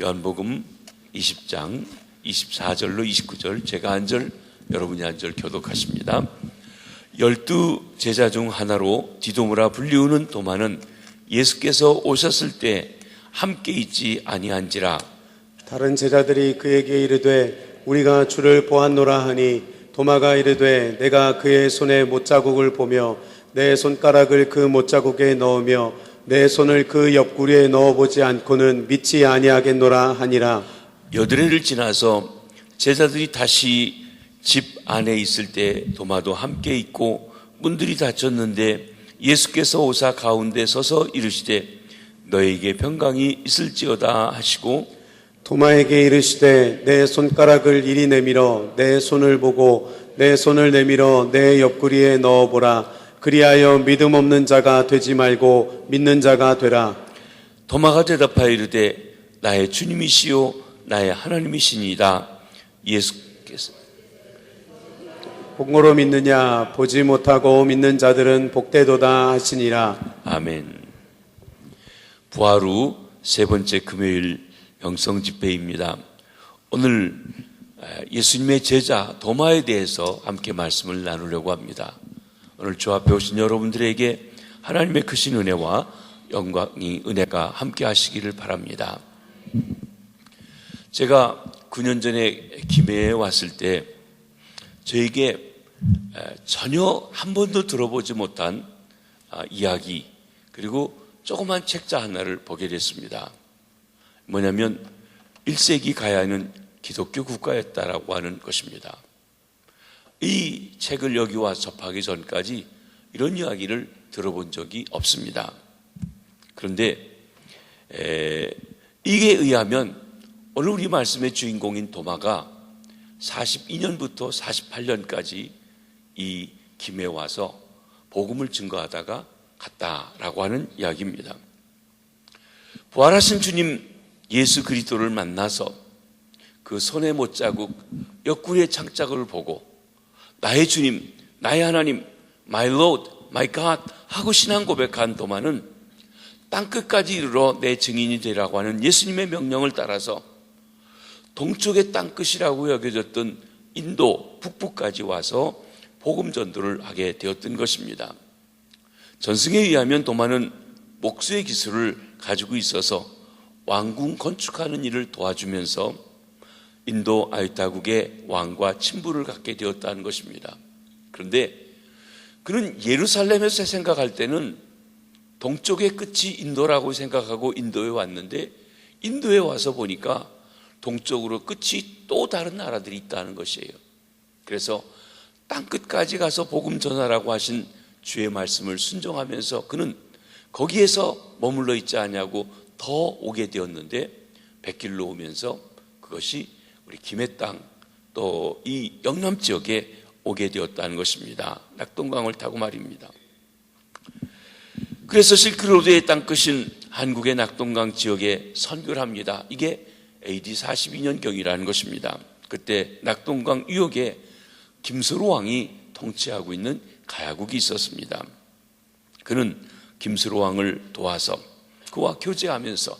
요한복음 20장 24절로 29절, 제가 한 절, 여러분이 한 절 교독하십니다. 12 제자 중 하나로 디도무라 불리우는 도마는 예수께서 오셨을 때 함께 있지 아니한지라. 다른 제자들이 그에게 이르되 우리가 주를 보았노라 하니 도마가 이르되 내가 그의 손에 못자국을 보며 내 손가락을 그 못자국에 넣으며 내 손을 그 옆구리에 넣어보지 않고는 믿지 아니하겠노라 하니라. 여드레를 지나서 제자들이 다시 집 안에 있을 때 도마도 함께 있고 문들이 닫혔는데 예수께서 오사 가운데 서서 이르시되 너에게 평강이 있을지어다 하시고 도마에게 이르시되 내 손가락을 이리 내밀어 내 손을 보고 내 손을 내밀어 내 옆구리에 넣어보라. 그리하여 믿음 없는 자가 되지 말고 믿는 자가 되라. 도마가 대답하여 이르되 나의 주님이시요 나의 하나님이시니이다. 예수께서 본고로 믿느냐 보지 못하고 믿는 자들은 복되도다 하시니라. 아멘. 부활 후 세 번째 금요일 영성 집회입니다. 오늘 예수님의 제자 도마에 대해서 함께 말씀을 나누려고 합니다. 오늘 주 앞에 오신 여러분들에게 하나님의 크신 은혜와 영광이 은혜가 함께 하시기를 바랍니다. 제가 9년 전에 김해에 왔을 때 저에게 전혀 한 번도 들어보지 못한 이야기, 그리고 조그만 책자 하나를 보게 됐습니다. 뭐냐면 1세기 가야는 기독교 국가였다라고 하는 것입니다. 이 책을 여기 와 접하기 전까지 이런 이야기를 들어본 적이 없습니다. 그런데 이게 의하면 오늘 우리 말씀의 주인공인 도마가 42년부터 48년까지 이 김해에 와서 복음을 증거하다가 갔다라고 하는 이야기입니다. 부활하신 주님 예수 그리스도를 만나서 그 손의 못자국, 옆구리의 창자국을 보고 나의 주님, 나의 하나님, my Lord, my God 하고 신앙 고백한 도마는 땅끝까지 이르러 내 증인이 되라고 하는 예수님의 명령을 따라서 동쪽의 땅끝이라고 여겨졌던 인도 북부까지 와서 복음 전도를 하게 되었던 것입니다. 전승에 의하면 도마는 목수의 기술을 가지고 있어서 왕궁 건축하는 일을 도와주면서 인도 아유타국의 왕과 친분을 갖게 되었다는 것입니다. 그런데 그는 예루살렘에서 생각할 때는 동쪽의 끝이 인도라고 생각하고 인도에 왔는데 인도에 와서 보니까 동쪽으로 끝이 또 다른 나라들이 있다는 것이에요. 그래서 땅끝까지 가서 복음 전하라고 하신 주의 말씀을 순종하면서 그는 거기에서 머물러 있지 않냐고 더 오게 되었는데 백길로 오면서 그것이 우리 김해 땅 또 이 영남 지역에 오게 되었다는 것입니다. 낙동강을 타고 말입니다. 그래서 실크로드의 땅끝인 한국의 낙동강 지역에 선교를 합니다. 이게 AD 42년경이라는 것입니다. 그때 낙동강 유역에 김수로 왕이 통치하고 있는 가야국이 있었습니다. 그는 김수로 왕을 도와서 그와 교제하면서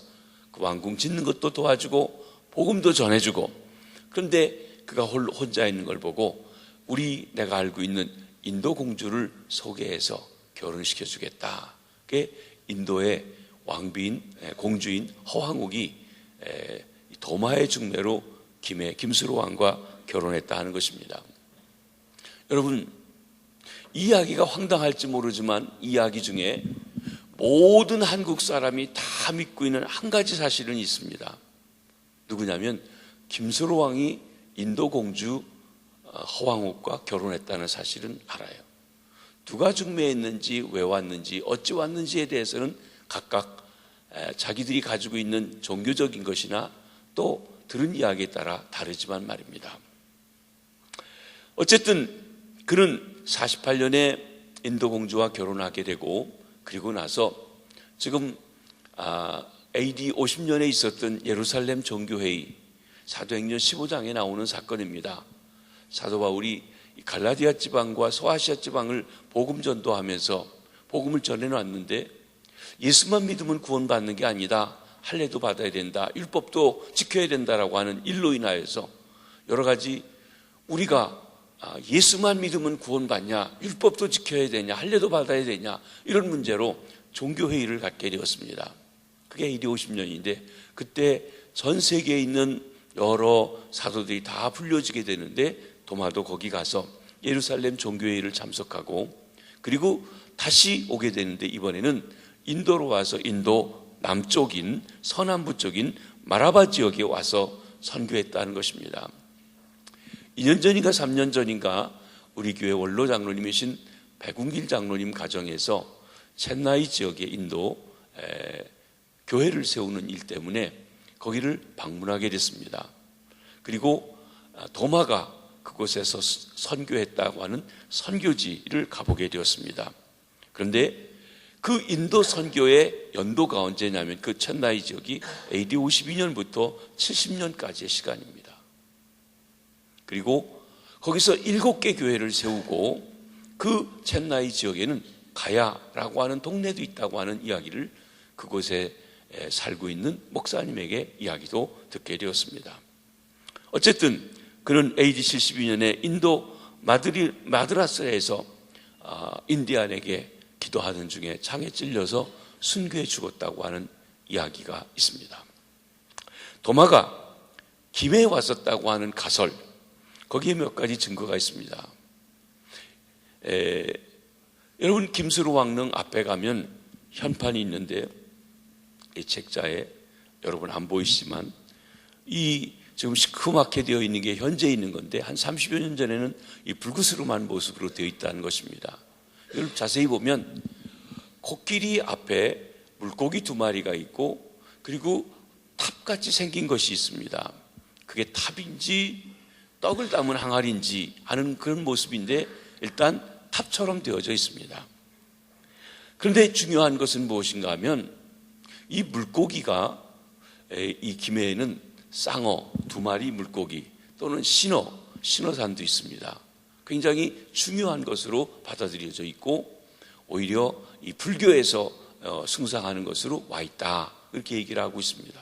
그 왕궁 짓는 것도 도와주고 복음도 전해주고, 그런데 그가 혼자 있는 걸 보고 내가 알고 있는 인도 공주를 소개해서 결혼시켜 주겠다. 그게 인도의 왕비인 공주인 허황욱이 도마의 중매로 김수로 왕과 결혼했다 하는 것입니다. 여러분, 이 이야기가 황당할지 모르지만 이 이야기 중에 모든 한국 사람이 다 믿고 있는 한 가지 사실은 있습니다. 누구냐면 김수로 왕이 인도 공주 허황욱과 결혼했다는 사실은 알아요. 누가 중매했는지, 왜 왔는지, 어찌 왔는지에 대해서는 각각 자기들이 가지고 있는 종교적인 것이나 또 들은 이야기에 따라 다르지만 말입니다. 어쨌든 그는 48년에 인도 공주와 결혼하게 되고, 그리고 나서 지금 AD 50년에 있었던 예루살렘 종교회의, 사도행전 15장에 나오는 사건입니다. 사도 바울이 갈라디아 지방과 소아시아 지방을 복음 전도하면서 복음을 전해놨는데 예수만 믿으면 구원받는 게 아니다. 할례도 받아야 된다, 율법도 지켜야 된다라고 하는 일로 인하여서 여러 가지 우리가 예수만 믿으면 구원받냐, 율법도 지켜야 되냐, 할례도 받아야 되냐, 이런 문제로 종교회의를 갖게 되었습니다. 그게 AD 50년인데 그때 전 세계에 있는 여러 사도들이 다 불려지게 되는데 도마도 거기 가서 예루살렘 종교회의를 참석하고, 그리고 다시 오게 되는데 이번에는 인도로 와서 인도 남쪽인 서남부 쪽인 마라바 지역에 와서 선교했다는 것입니다. 2년 전인가 3년 전인가 우리 교회 원로 장로님이신 백운길 장로님 가정에서 첸나이 지역의 인도 교회를 세우는 일 때문에 거기를 방문하게 됐습니다. 그리고 도마가 그곳에서 선교했다고 하는 선교지를 가보게 되었습니다. 그런데 그 인도 선교의 연도가 언제냐면 그 첸나이 지역이 AD 52년부터 70년까지의 시간입니다. 그리고 거기서 7개 교회를 세우고 그 첸나이 지역에는 가야라고 하는 동네도 있다고 하는 이야기를 그곳에 살고 있는 목사님에게 이야기도 듣게 되었습니다. 어쨌든 그는 AD 72년에 인도 마드라스에서 인디안에게 기도하는 중에 창에 찔려서 순교해 죽었다고 하는 이야기가 있습니다. 도마가 김해에 왔었다고 하는 가설, 거기에 몇 가지 증거가 있습니다. 여러분 김수로 왕릉 앞에 가면 현판이 있는데 이 책자에 여러분 안 보이시지만 이 지금 시커멓게 되어 있는 게 현재 있는 건데 한 30여 년 전에는 이 불그스름한 모습으로 되어 있다는 것입니다. 이걸 자세히 보면 코끼리 앞에 물고기 2마리가 있고 그리고 탑같이 생긴 것이 있습니다. 그게 탑인지 떡을 담은 항아리인지 하는 그런 모습인데 일단 탑처럼 되어져 있습니다. 그런데 중요한 것은 무엇인가 하면 이 물고기가 이 김해에는 쌍어 2마리 물고기 또는 신어산도 있습니다. 굉장히 중요한 것으로 받아들여져 있고 오히려 이 불교에서 숭상하는 것으로 와 있다, 이렇게 얘기를 하고 있습니다.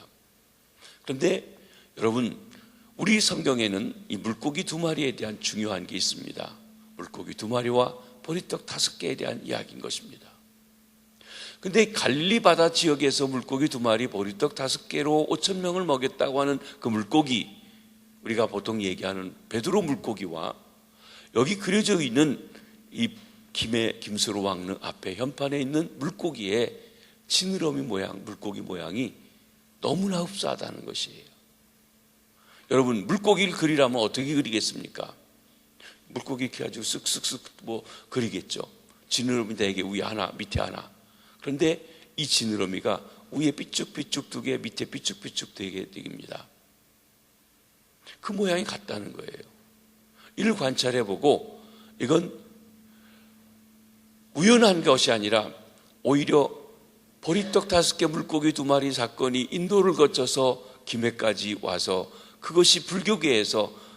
그런데 여러분 우리 성경에는 이 물고기 2마리에 대한 중요한 게 있습니다. 물고기 2마리와 보리떡 5개에 대한 이야기인 것입니다. 근데 갈릴리 바다 지역에서 물고기 2마리, 보리떡 5개로 5,000명을 먹였다고 하는 그 물고기, 우리가 보통 얘기하는 베드로 물고기와 여기 그려져 있는 이 김수로 왕릉 앞에 현판에 있는 물고기의 지느러미 모양, 물고기 모양이 너무나 흡사하다는 것이에요. 여러분 물고기를 그리라면 어떻게 그리겠습니까? 물고기 이렇게 가지고 쓱쓱쓱 뭐 그리겠죠. 지느러미 4개, 위에 하나, 밑에 하나. 그런데 이 지느러미가 위에 삐쭉삐쭉 2개, 밑에 삐쭉삐쭉 4개입니다. 그 모양이 같다는 거예요. 이를 관찰해보고 이건 우연한 것이 아니라 오히려 보리떡 5개, 물고기 2마리 사건이 인도를 거쳐서 김해까지 와서 그것이 불교계에서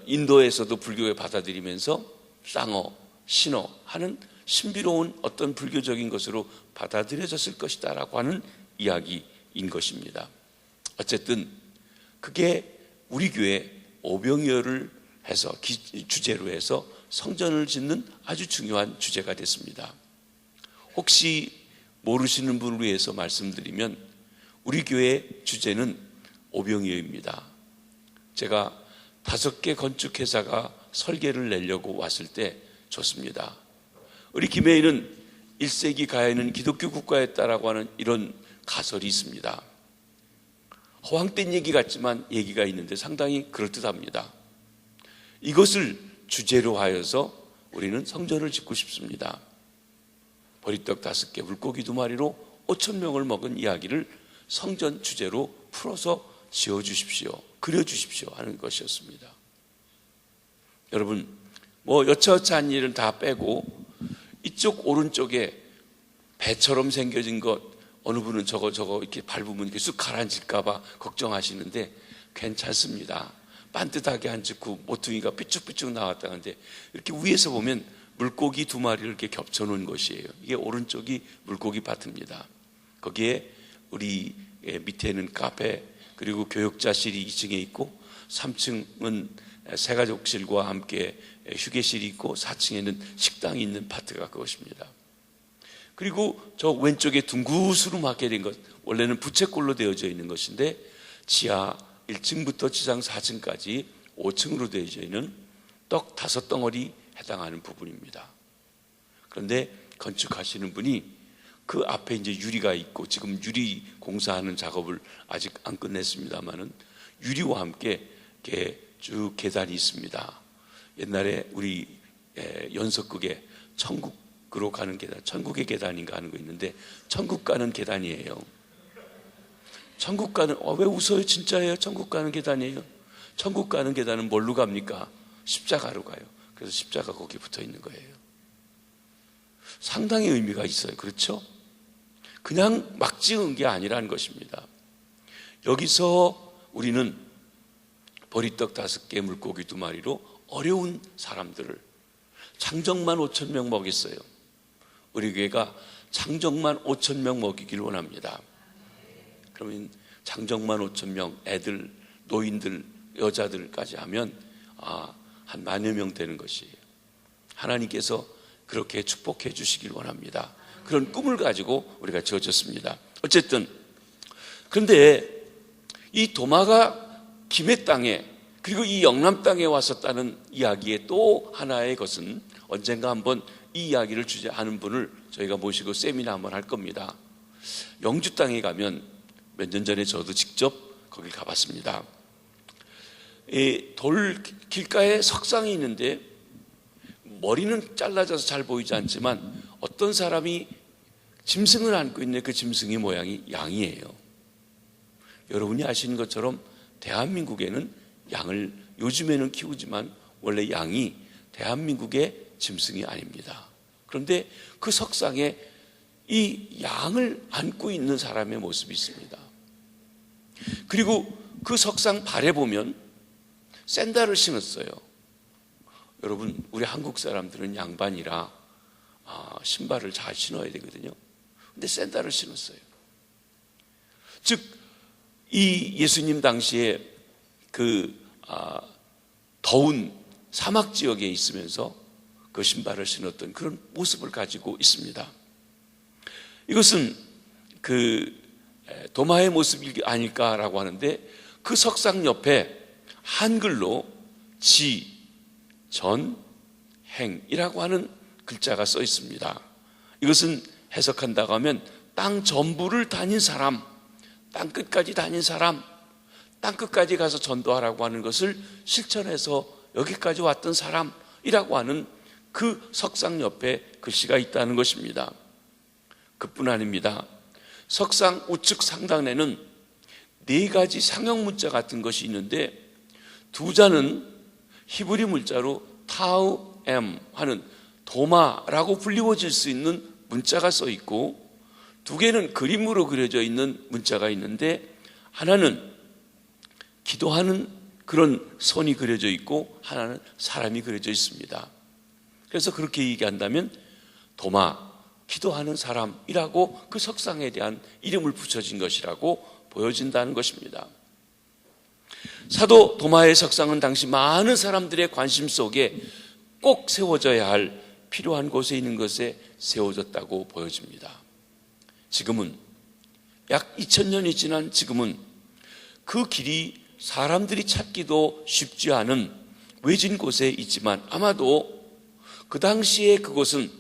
인도에서도 불교에 받아들이면서 쌍어, 신어 하는 신비로운 어떤 불교적인 것으로 받아들여졌을 것이다 라고 하는 이야기인 것입니다. 어쨌든 그게 우리 교회 오병이어를 해서 주제로 해서 성전을 짓는 아주 중요한 주제가 됐습니다. 혹시 모르시는 분을 위해서 말씀드리면 우리 교회 주제는 오병이어입니다. 제가 5개 건축회사가 설계를 내려고 왔을 때 좋습니다. 우리 김해에는 1세기 가야는 기독교 국가였다라고 하는 이런 가설이 있습니다. 허황된 얘기 같지만 얘기가 있는데 상당히 그럴듯합니다. 이것을 주제로 하여서 우리는 성전을 짓고 싶습니다. 보리떡 5개, 물고기 2마리로 5,000명을 먹은 이야기를 성전 주제로 풀어서 지어주십시오, 그려주십시오 하는 것이었습니다. 여러분 뭐 여차여차한 일은 다 빼고 이쪽 오른쪽에 배처럼 생겨진 것, 어느 분은 저거 이렇게 밟으면 이렇게 쑥 가라앉을까봐 걱정하시는데 괜찮습니다. 반듯하게 앉고 모퉁이가 삐쭉삐쭉 나왔다는데 이렇게 위에서 보면 물고기 2마리를 이렇게 겹쳐놓은 것이에요. 이게 오른쪽이 물고기 밭입니다. 거기에 우리 밑에는 카페, 그리고 교육자실이 2층에 있고 3층은 새가족실과 함께 휴게실이 있고 4층에는 식당이 있는 파트가 그것입니다. 그리고 저 왼쪽에 둥구스로 막게 된 것, 원래는 부채꼴로 되어져 있는 것인데 지하 1층부터 지상 4층까지 5층으로 되어져 있는 떡 5덩어리 해당하는 부분입니다. 그런데 건축하시는 분이 그 앞에 이제 유리가 있고, 지금 유리 공사하는 작업을 아직 안 끝냈습니다만은 유리와 함께 이렇게 쭉 계단이 있습니다. 옛날에 우리 연석극에 천국으로 가는 계단, 천국의 계단인가 하는 거 있는데 천국 가는 계단이에요. 천국 가는, 왜 웃어요? 진짜예요. 천국 가는 계단이에요. 천국 가는 계단은 뭘로 갑니까? 십자가로 가요. 그래서 십자가 거기 붙어 있는 거예요. 상당히 의미가 있어요. 그렇죠? 그냥 막 지은 게 아니라는 것입니다. 여기서 우리는 보리떡 5개, 물고기 2마리로 어려운 사람들을 장정만 5,000명 먹였어요. 우리 교회가 장정만 5,000명 먹이길 원합니다. 그러면 장정만 5,000명, 애들, 노인들, 여자들까지 하면 한 10,000여 명 되는 것이에요. 하나님께서 그렇게 축복해 주시길 원합니다. 그런 꿈을 가지고 우리가 지어졌습니다. 어쨌든 그런데 이 도마가 김해 땅에, 그리고 이 영남 땅에 왔었다는 이야기의 또 하나의 것은, 언젠가 한번 이 이야기를 주제하는 분을 저희가 모시고 세미나 한번 할 겁니다. 영주 땅에 가면, 몇 년 전에 저도 직접 거길 가봤습니다. 돌 길가에 석상이 있는데 머리는 잘라져서 잘 보이지 않지만 어떤 사람이 짐승을 안고 있는데 그 짐승의 모양이 양이에요. 여러분이 아시는 것처럼 대한민국에는 양을 요즘에는 키우지만 원래 양이 대한민국의 짐승이 아닙니다. 그런데 그 석상에 이 양을 안고 있는 사람의 모습이 있습니다. 그리고 그 석상 발에 보면 샌들을 신었어요. 여러분, 우리 한국 사람들은 양반이라 신발을 잘 신어야 되거든요. 근데 샌들을 신었어요. 즉, 이 예수님 당시에 그 더운 사막 지역에 있으면서 그 신발을 신었던 그런 모습을 가지고 있습니다. 이것은 그 도마의 모습이 아닐까라고 하는데, 그 석상 옆에 한글로 지, 전, 행이라고 하는 글자가 써 있습니다. 이것은 해석한다고 하면 땅 전부를 다닌 사람, 땅 끝까지 다닌 사람, 땅 끝까지 가서 전도하라고 하는 것을 실천해서 여기까지 왔던 사람이라고 하는 그 석상 옆에 글씨가 있다는 것입니다. 그뿐 아닙니다. 석상 우측 상단에는 4가지 상형 문자 같은 것이 있는데, 2자는 히브리 문자로 타우엠 하는 도마라고 불리워질 수 있는 문자가 써 있고, 2개는 그림으로 그려져 있는 문자가 있는데, 하나는 기도하는 그런 선이 그려져 있고 하나는 사람이 그려져 있습니다. 그래서 그렇게 얘기한다면 도마, 기도하는 사람이라고 그 석상에 대한 이름을 붙여진 것이라고 보여진다는 것입니다. 사도 도마의 석상은 당시 많은 사람들의 관심 속에 꼭 세워져야 할 필요한 곳에 있는 것에 세워졌다고 보여집니다. 지금은 약 2000년이 지난 지금은 그 길이 사람들이 찾기도 쉽지 않은 외진 곳에 있지만, 아마도 그 당시에 그곳은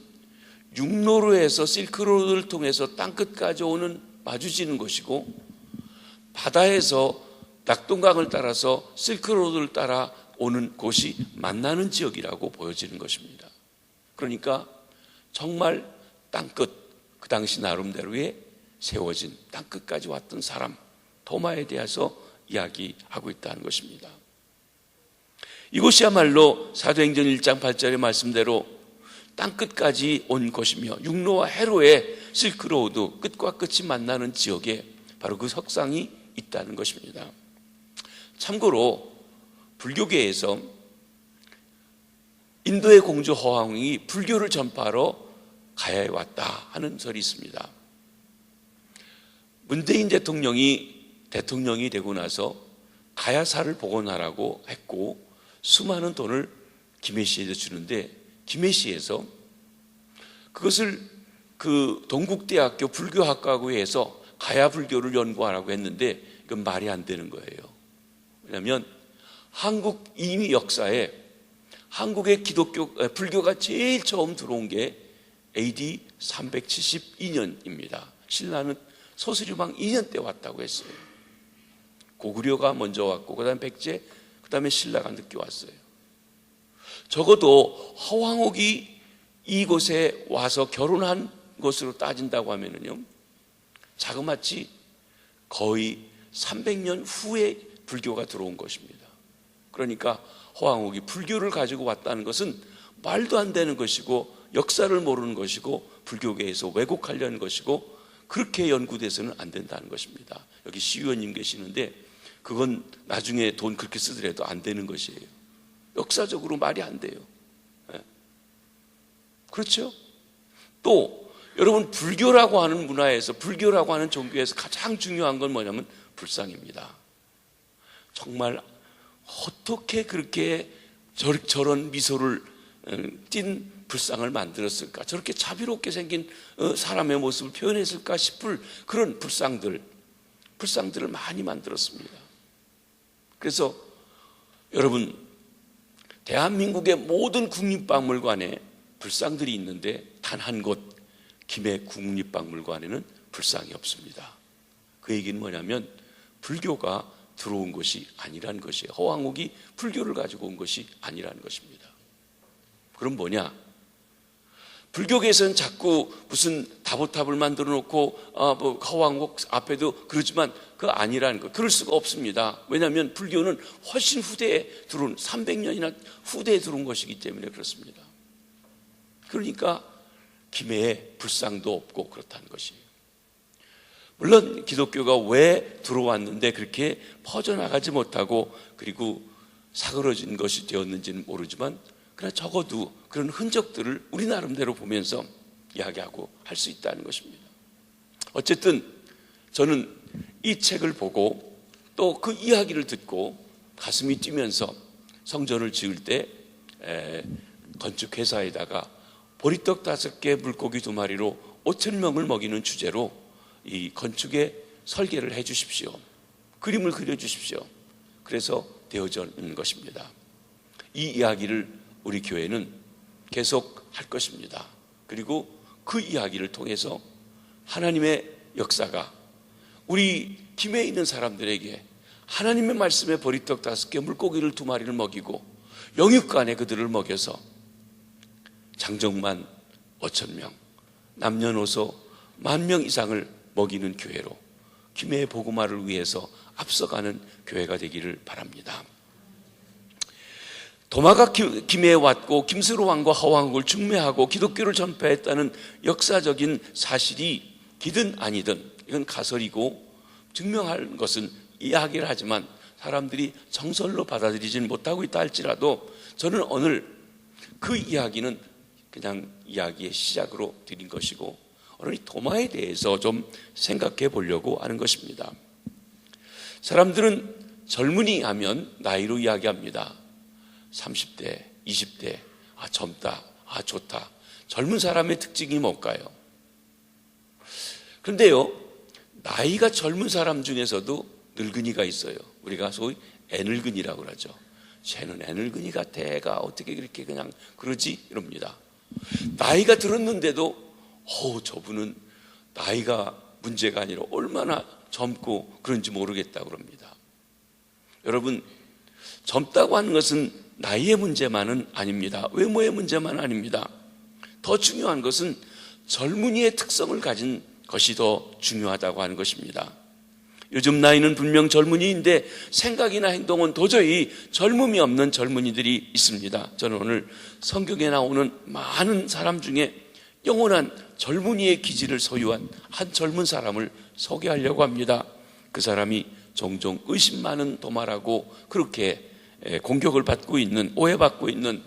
육로로 해서 실크로드를 통해서 땅끝까지 오는 마주치는 곳이고, 바다에서 낙동강을 따라서 실크로드를 따라 오는 곳이 만나는 지역이라고 보여지는 것입니다. 그러니까 정말 땅끝, 그 당시 나름대로의 세워진 땅끝까지 왔던 사람, 도마에 대해서 이야기하고 있다는 것입니다. 이곳이야말로 사도행전 1장 8절의 말씀대로 땅끝까지 온 곳이며, 육로와 해로의 실크로드 끝과 끝이 만나는 지역에 바로 그 석상이 있다는 것입니다. 참고로 불교계에서 인도의 공주 허황이 불교를 전파하러 가야에 왔다 하는 설이 있습니다. 문재인 대통령이 되고 나서 가야사를 복원하라고 했고 수많은 돈을 김해시에서 주는데 김해시에서 그것을 그 동국대학교 불교학과고에서 가야 불교를 연구하라고 했는데 이건 말이 안 되는 거예요. 왜냐하면 한국 이미 역사에 한국의 불교가 제일 처음 들어온 게 AD 372년입니다. 신라는 소수리방 2년 때 왔다고 했어요. 고구려가 먼저 왔고 그 다음에 백제, 그 다음에 신라가 늦게 왔어요. 적어도 허황옥이 이곳에 와서 결혼한 것으로 따진다고 하면은요, 자그마치 거의 300년 후에 불교가 들어온 것입니다. 그러니까 허황옥이 불교를 가지고 왔다는 것은 말도 안 되는 것이고 역사를 모르는 것이고 불교계에서 왜곡하려는 것이고 그렇게 연구돼서는 안 된다는 것입니다. 여기 시의원님 계시는데 그건 나중에 돈 그렇게 쓰더라도 안 되는 것이에요. 역사적으로 말이 안 돼요. 그렇죠? 또 여러분, 불교라고 하는 문화에서, 불교라고 하는 종교에서 가장 중요한 건 뭐냐면 불상입니다. 정말 어떻게 그렇게 저런 미소를 띤 불상을 만들었을까? 저렇게 자비롭게 생긴 사람의 모습을 표현했을까 싶을 그런 불상들을 많이 만들었습니다. 그래서 여러분, 대한민국의 모든 국립박물관에 불상들이 있는데 단 한 곳, 김해 국립박물관에는 불상이 없습니다. 그 얘기는 뭐냐면 불교가 들어온 것이 아니라는 것이에요. 허황옥이 불교를 가지고 온 것이 아니라는 것입니다. 그럼 뭐냐? 불교계에서는 자꾸 무슨 다보탑을 만들어 놓고 뭐 허황옥 앞에도 그러지만 그거 아니라는 거. 그럴 수가 없습니다. 왜냐하면 불교는 훨씬 후대에 들어온 300년이나 후대에 들어온 것이기 때문에 그렇습니다. 그러니까 김해에 불상도 없고 그렇다는 것이에요. 물론 기독교가 왜 들어왔는데 그렇게 퍼져나가지 못하고 그리고 사그러진 것이 되었는지는 모르지만 그러나 적어도 그런 흔적들을 우리 나름대로 보면서 이야기하고 할 수 있다는 것입니다. 어쨌든 저는 이 책을 보고 또 그 이야기를 듣고 가슴이 뛰면서 성전을 지을 때 건축회사에다가 보리떡 5개, 물고기 2마리로 5,000명을 먹이는 주제로 이 건축의 설계를 해 주십시오. 그림을 그려 주십시오. 그래서 되어져 있는 것입니다. 이 이야기를 우리 교회는 계속 할 것입니다. 그리고 그 이야기를 통해서 하나님의 역사가 우리 김해에 있는 사람들에게 하나님의 말씀에 보리떡 5개, 물고기를 2마리를 먹이고 영육간에 그들을 먹여서 장정만 5,000명, 남녀노소 10,000명 이상을 먹이는 교회로 김해의 복음화를 위해서 앞서가는 교회가 되기를 바랍니다. 도마가 김해에 왔고 김수로 왕과 허왕국을 중매하고 기독교를 전파했다는 역사적인 사실이 기든 아니든 이건 가설이고 증명할 것은 이야기를 하지만 사람들이 정설로 받아들이지는 못하고 있다 할지라도 저는 오늘 그 이야기는 그냥 이야기의 시작으로 드린 것이고 오늘 이 도마에 대해서 좀 생각해 보려고 하는 것입니다. 사람들은 젊은이 하면 나이로 이야기합니다. 30대, 20대, 젊다, 좋다. 젊은 사람의 특징이 뭘까요? 그런데요, 나이가 젊은 사람 중에서도 늙은이가 있어요. 우리가 소위 애늙은이라고 그러죠. 쟤는 애늙은이 같아. 애가 어떻게 그렇게 그냥 그러지? 이럽니다. 나이가 들었는데도 저분은 나이가 문제가 아니라 얼마나 젊고 그런지 모르겠다고 그럽니다. 여러분, 젊다고 하는 것은 나이의 문제만은 아닙니다. 외모의 문제만은 아닙니다. 더 중요한 것은 젊은이의 특성을 가진 것이 더 중요하다고 하는 것입니다. 요즘 나이는 분명 젊은이인데 생각이나 행동은 도저히 젊음이 없는 젊은이들이 있습니다. 저는 오늘 성경에 나오는 많은 사람 중에 영원한 젊은이의 기질을 소유한 한 젊은 사람을 소개하려고 합니다. 그 사람이 종종 의심 많은 도마라고 그렇게 공격을 받고 있는, 오해받고 있는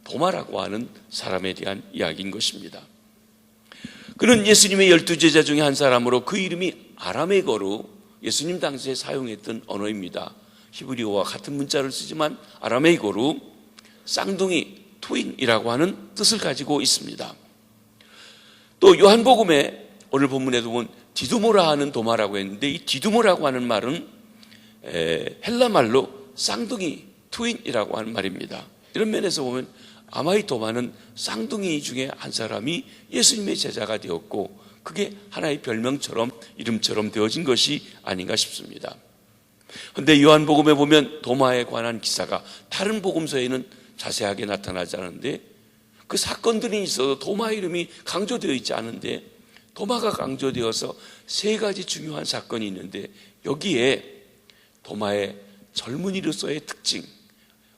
도마라고 하는 사람에 대한 이야기인 것입니다. 그는 예수님의 12제자 중에 한 사람으로 그 이름이 아람에이거로 예수님 당시에 사용했던 언어입니다. 히브리어와 같은 문자를 쓰지만 아람에이거로 쌍둥이, 트윈이라고 하는 뜻을 가지고 있습니다. 또 요한복음에 오늘 본문에도 보면 디두모라 하는 도마라고 했는데, 이 디두모라고 하는 말은 헬라 말로 쌍둥이, 트윈이라고 하는 말입니다. 이런 면에서 보면 아마 이 도마는 쌍둥이 중에 한 사람이 예수님의 제자가 되었고, 그게 하나의 별명처럼, 이름처럼 되어진 것이 아닌가 싶습니다. 그런데 요한복음에 보면 도마에 관한 기사가 다른 복음서에는 자세하게 나타나지 않은데, 그 사건들이 있어도 도마 이름이 강조되어 있지 않은데, 도마가 강조되어서 세 가지 중요한 사건이 있는데, 여기에 도마의 젊은이로서의 특징,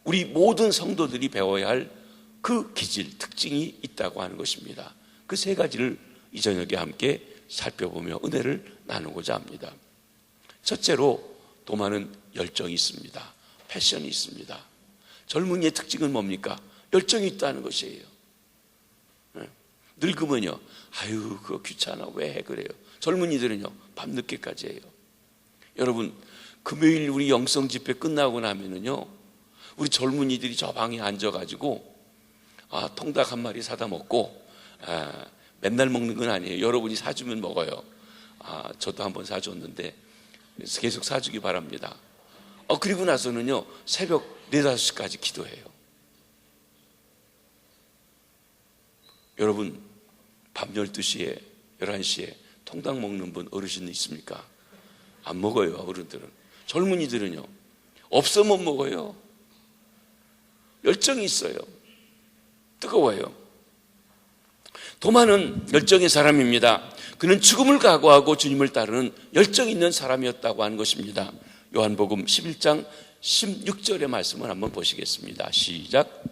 우리 모든 성도들이 배워야 할 그 기질, 특징이 있다고 하는 것입니다. 그 세 가지를 이 저녁에 함께 살펴보며 은혜를 나누고자 합니다. 첫째로 도마는 열정이 있습니다. 패션이 있습니다. 젊은이의 특징은 뭡니까? 열정이 있다는 것이에요. 늙으면요, 아유 그거 귀찮아, 왜 해 그래요. 젊은이들은요, 밤늦게까지 해요. 여러분, 금요일 우리 영성 집회 끝나고 나면은요, 우리 젊은이들이 저 방에 앉아가지고 통닭 한 마리 사다 먹고, 맨날 먹는 건 아니에요. 여러분이 사주면 먹어요. 저도 한번 사줬는데 계속 사주기 바랍니다. 그리고 나서는요, 새벽 4, 5시까지 기도해요. 여러분, 밤 12시에 11시에 통닭 먹는 분 어르신 있습니까? 안 먹어요. 어른들은. 젊은이들은요, 없어 못 먹어요. 열정이 있어요. 뜨거워요. 도마는 열정의 사람입니다. 그는 죽음을 각오하고 주님을 따르는 열정 있는 사람이었다고 하는 것입니다. 요한복음 11장 16절의 말씀을 한번 보시겠습니다. 시작.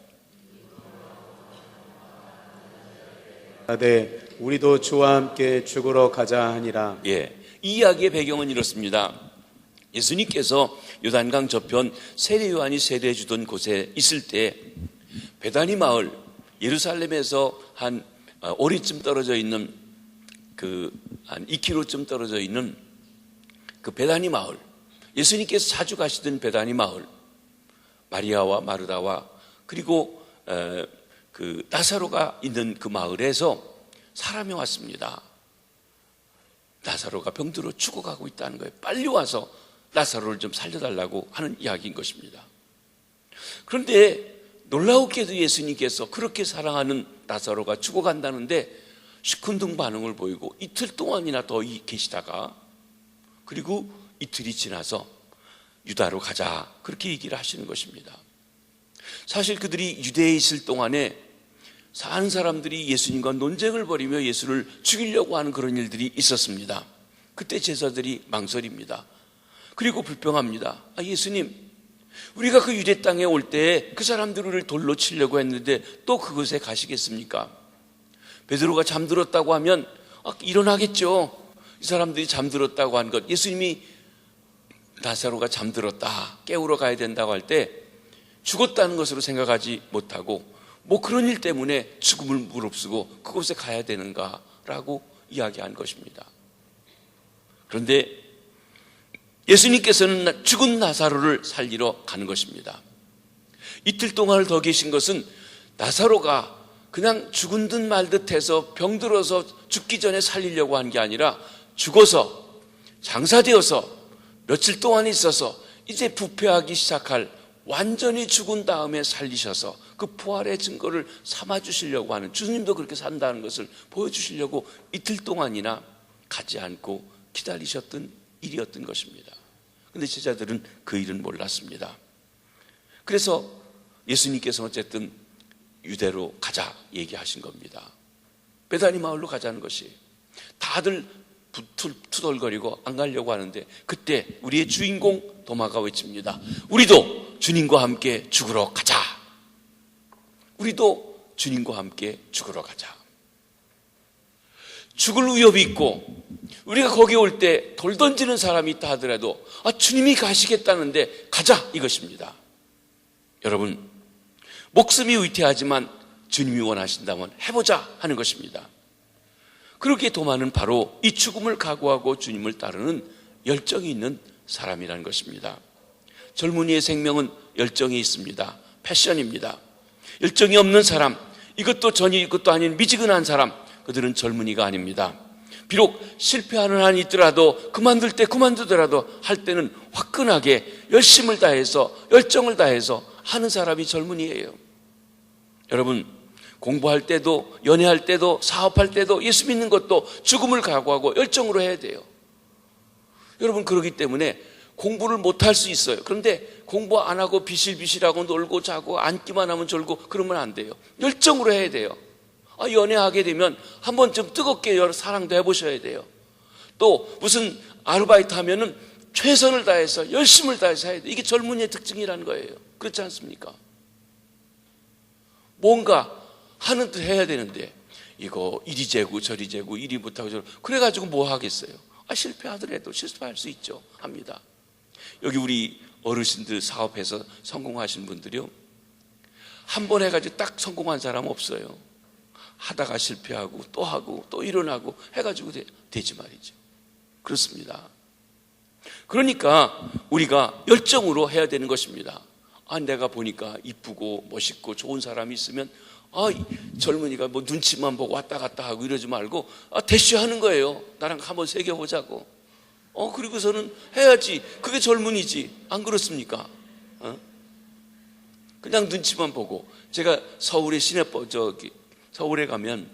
네, 우리도 주와 함께 죽으러 가자 하니라. 이 이야기의 배경은 이렇습니다. 예수님께서 요단강 저편 세례 요한이 세례해 주던 곳에 있을 때, 베다니 마을, 예루살렘에서 한 5리쯤 떨어져 있는, 한 2km쯤 떨어져 있는 그 베다니 마을, 예수님께서 자주 가시던 베다니 마을, 마리아와 마르다와 그리고 그 나사로가 있는 그 마을에서 사람이 왔습니다. 나사로가 병들어 죽어가고 있다는 거예요. 빨리 와서 나사로를 좀 살려달라고 하는 이야기인 것입니다. 그런데 놀라웠게도 예수님께서 그렇게 사랑하는 나사로가 죽어간다는데 시큰둥 반응을 보이고 이틀 동안이나 더 계시다가, 그리고 이틀이 지나서 유다로 가자, 그렇게 얘기를 하시는 것입니다. 사실 그들이 유대에 있을 동안에 사는 사람들이 예수님과 논쟁을 벌이며 예수를 죽이려고 하는 그런 일들이 있었습니다. 그때 제자들이 망설입니다. 그리고 불평합니다. 예수님, 우리가 그 유대 땅에 올 때 그 사람들을 돌로 치려고 했는데 또 그곳에 가시겠습니까? 베드로가 잠들었다고 하면 일어나겠죠. 이 사람들이 잠들었다고 한 것, 예수님이 나사로가 잠들었다, 깨우러 가야 된다고 할 때 죽었다는 것으로 생각하지 못하고, 뭐 그런 일 때문에 죽음을 무릅쓰고 그곳에 가야 되는가라고 이야기한 것입니다. 그런데 예수님께서는 죽은 나사로를 살리러 가는 것입니다. 이틀 동안을 더 계신 것은 나사로가 그냥 죽은 듯 말 듯 해서 병들어서 죽기 전에 살리려고 한 게 아니라, 죽어서 장사되어서 며칠 동안 있어서 이제 부패하기 시작할, 완전히 죽은 다음에 살리셔서 그 부활의 증거를 삼아주시려고 하는, 주님도 그렇게 산다는 것을 보여주시려고 이틀 동안이나 가지 않고 기다리셨던 일이었던 것입니다. 그런데 제자들은 그 일은 몰랐습니다. 그래서 예수님께서는 어쨌든 유대로 가자 얘기하신 겁니다. 베다니 마을로 가자는 것이, 다들 투덜거리고 안 가려고 하는데, 그때 우리의 주인공 도마가 외칩니다. 우리도 주님과 함께 죽으러 가자. 우리도 주님과 함께 죽으러 가자. 죽을 위협이 있고, 우리가 거기 올 때 돌 던지는 사람이 있다 하더라도 주님이 가시겠다는데 가자, 이것입니다. 여러분, 목숨이 위태하지만 주님이 원하신다면 해보자 하는 것입니다. 그렇게 도마는 바로 이 죽음을 각오하고 주님을 따르는 열정이 있는 사람이라는 것입니다. 젊은이의 생명은 열정이 있습니다. 패션입니다. 열정이 없는 사람, 이것도 전이 이것도 아닌 미지근한 사람, 그들은 젊은이가 아닙니다. 비록 실패하는 한이 있더라도 그만둘 때 그만두더라도 할 때는 화끈하게 열심을 다해서 열정을 다해서 하는 사람이 젊은이에요. 여러분, 공부할 때도 연애할 때도 사업할 때도 예수 믿는 것도 죽음을 각오하고 열정으로 해야 돼요. 여러분, 그렇기 때문에 공부를 못할 수 있어요. 그런데 공부 안 하고 비실비실하고 놀고 자고 앉기만 하면 졸고 그러면 안 돼요. 열정으로 해야 돼요. 연애하게 되면 한 번쯤 뜨겁게 사랑도 해보셔야 돼요. 또 무슨 아르바이트 하면은 최선을 다해서 열심을 다해서 해야 돼요. 이게 젊은이의 특징이라는 거예요. 그렇지 않습니까? 뭔가 하는 듯 해야 되는데 이거 이리 재고 저리 재고 이리 못하고 저리 그래가지고 뭐 하겠어요? 실패하더라도 실수할 수 있죠. 합니다. 여기 우리 어르신들 사업해서 성공하신 분들이요, 한 번 해가지고 딱 성공한 사람 없어요. 하다가 실패하고 또 하고 또 일어나고 해가지고 되지 말이죠. 그렇습니다. 그러니까 우리가 열정으로 해야 되는 것입니다. 내가 보니까 이쁘고 멋있고 좋은 사람이 있으면 젊은이가 뭐 눈치만 보고 왔다 갔다 하고 이러지 말고 대쉬하는 거예요. 나랑 한번 새겨보자고. 그리고서는 해야지. 그게 젊은이지. 안 그렇습니까? 그냥 눈치만 보고. 제가 서울의 서울에 가면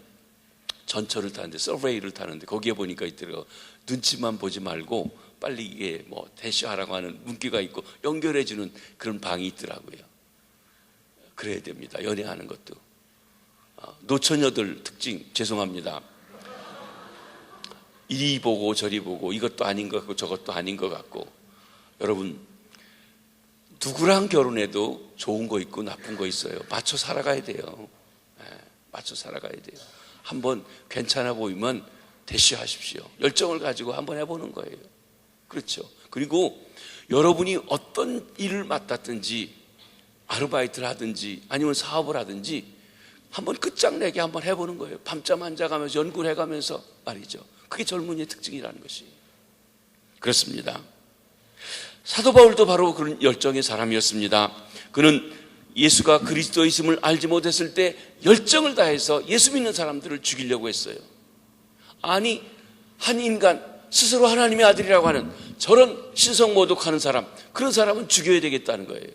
전철을 타는데 서브웨이를 타는데 거기에 보니까 있더라고요. 눈치만 보지 말고 빨리 이게 뭐 대쉬하라고 하는 문구가 있고 연결해주는 그런 방이 있더라고요. 그래야 됩니다. 연애하는 것도. 노처녀들 특징, 죄송합니다. 이리 보고 저리 보고 이것도 아닌 것 같고 저것도 아닌 것 같고. 여러분, 누구랑 결혼해도 좋은 거 있고 나쁜 거 있어요. 맞춰 살아가야 돼요. 맞춰 살아가야 돼요. 한번 괜찮아 보이면 대쉬하십시오. 열정을 가지고 한번 해보는 거예요. 그렇죠. 그리고 여러분이 어떤 일을 맡았든지 아르바이트를 하든지 아니면 사업을 하든지 한번 끝장내게 한번 해보는 거예요. 밤잠 안 자가면서 연구를 해가면서 말이죠. 그게 젊은이의 특징이라는 것이. 그렇습니다. 사도 바울도 바로 그런 열정의 사람이었습니다. 그는 예수가 그리스도이심을 알지 못했을 때 열정을 다해서 예수 믿는 사람들을 죽이려고 했어요. 아니, 한 인간 스스로 하나님의 아들이라고 하는 저런 신성모독하는 사람, 그런 사람은 죽여야 되겠다는 거예요.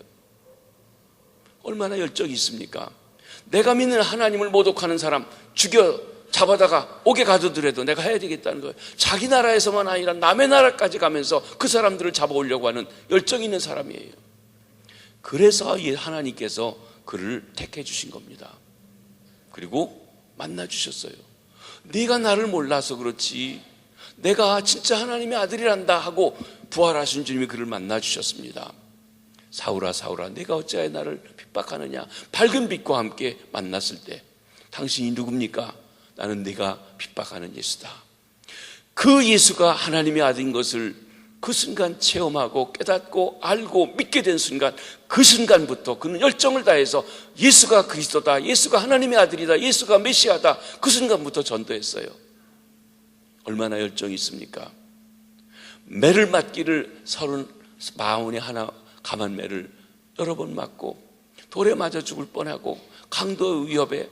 얼마나 열정이 있습니까? 내가 믿는 하나님을 모독하는 사람 잡아다가 옥에 가두더라도 내가 해야 되겠다는 거예요. 자기 나라에서만 아니라 남의 나라까지 가면서 그 사람들을 잡아오려고 하는 열정 있는 사람이에요. 그래서 하나님께서 그를 택해 주신 겁니다. 그리고 만나 주셨어요. 네가 나를 몰라서 그렇지 내가 진짜 하나님의 아들이란다 하고 부활하신 주님이 그를 만나 주셨습니다. 사울아 사울아 내가 어찌하여 나를 핍박하느냐. 밝은 빛과 함께 만났을 때 당신이 누굽니까? 나는 네가 핍박하는 예수다. 그 예수가 하나님의 아들인 것을 그 순간 체험하고 깨닫고 알고 믿게 된 순간, 그 순간부터 그는 열정을 다해서 예수가 그리스도다, 예수가 하나님의 아들이다, 예수가 메시아다, 그 순간부터 전도했어요. 얼마나 열정이 있습니까? 매를 맞기를 40에 하나 감한 매를 여러 번 맞고 돌에 맞아 죽을 뻔하고 강도 위협에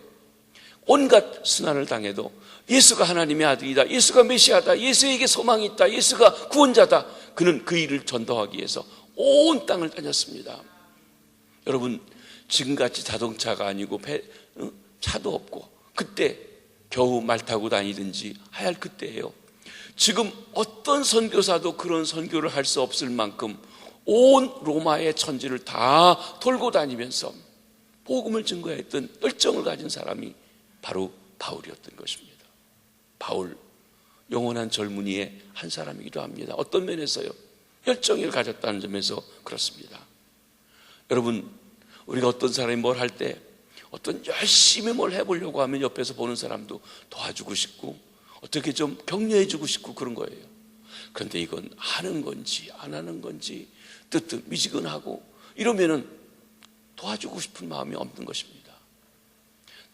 온갖 순환을 당해도 예수가 하나님의 아들이다, 예수가 메시아다, 예수에게 소망이 있다, 예수가 구원자다, 그는 그 일을 전도하기 위해서 온 땅을 다녔습니다. 여러분, 지금같이 자동차가 아니고 차도 없고 그때 겨우 말 타고 다니든지 해야 할 그때예요. 지금 어떤 선교사도 그런 선교를 할 수 없을 만큼 온 로마의 천지를 다 돌고 다니면서 복음을 증거했던 열정을 가진 사람이 바로 바울이었던 것입니다. 바울, 영원한 젊은이의 한 사람이기도 합니다. 어떤 면에서요? 열정을 가졌다는 점에서 그렇습니다. 여러분, 우리가 어떤 사람이 뭘 할 때 어떤 열심히 뭘 해보려고 하면 옆에서 보는 사람도 도와주고 싶고 어떻게 좀 격려해주고 싶고 그런 거예요. 그런데 이건 하는 건지 안 하는 건지 뜨뜻 미지근하고 이러면은 도와주고 싶은 마음이 없는 것입니다.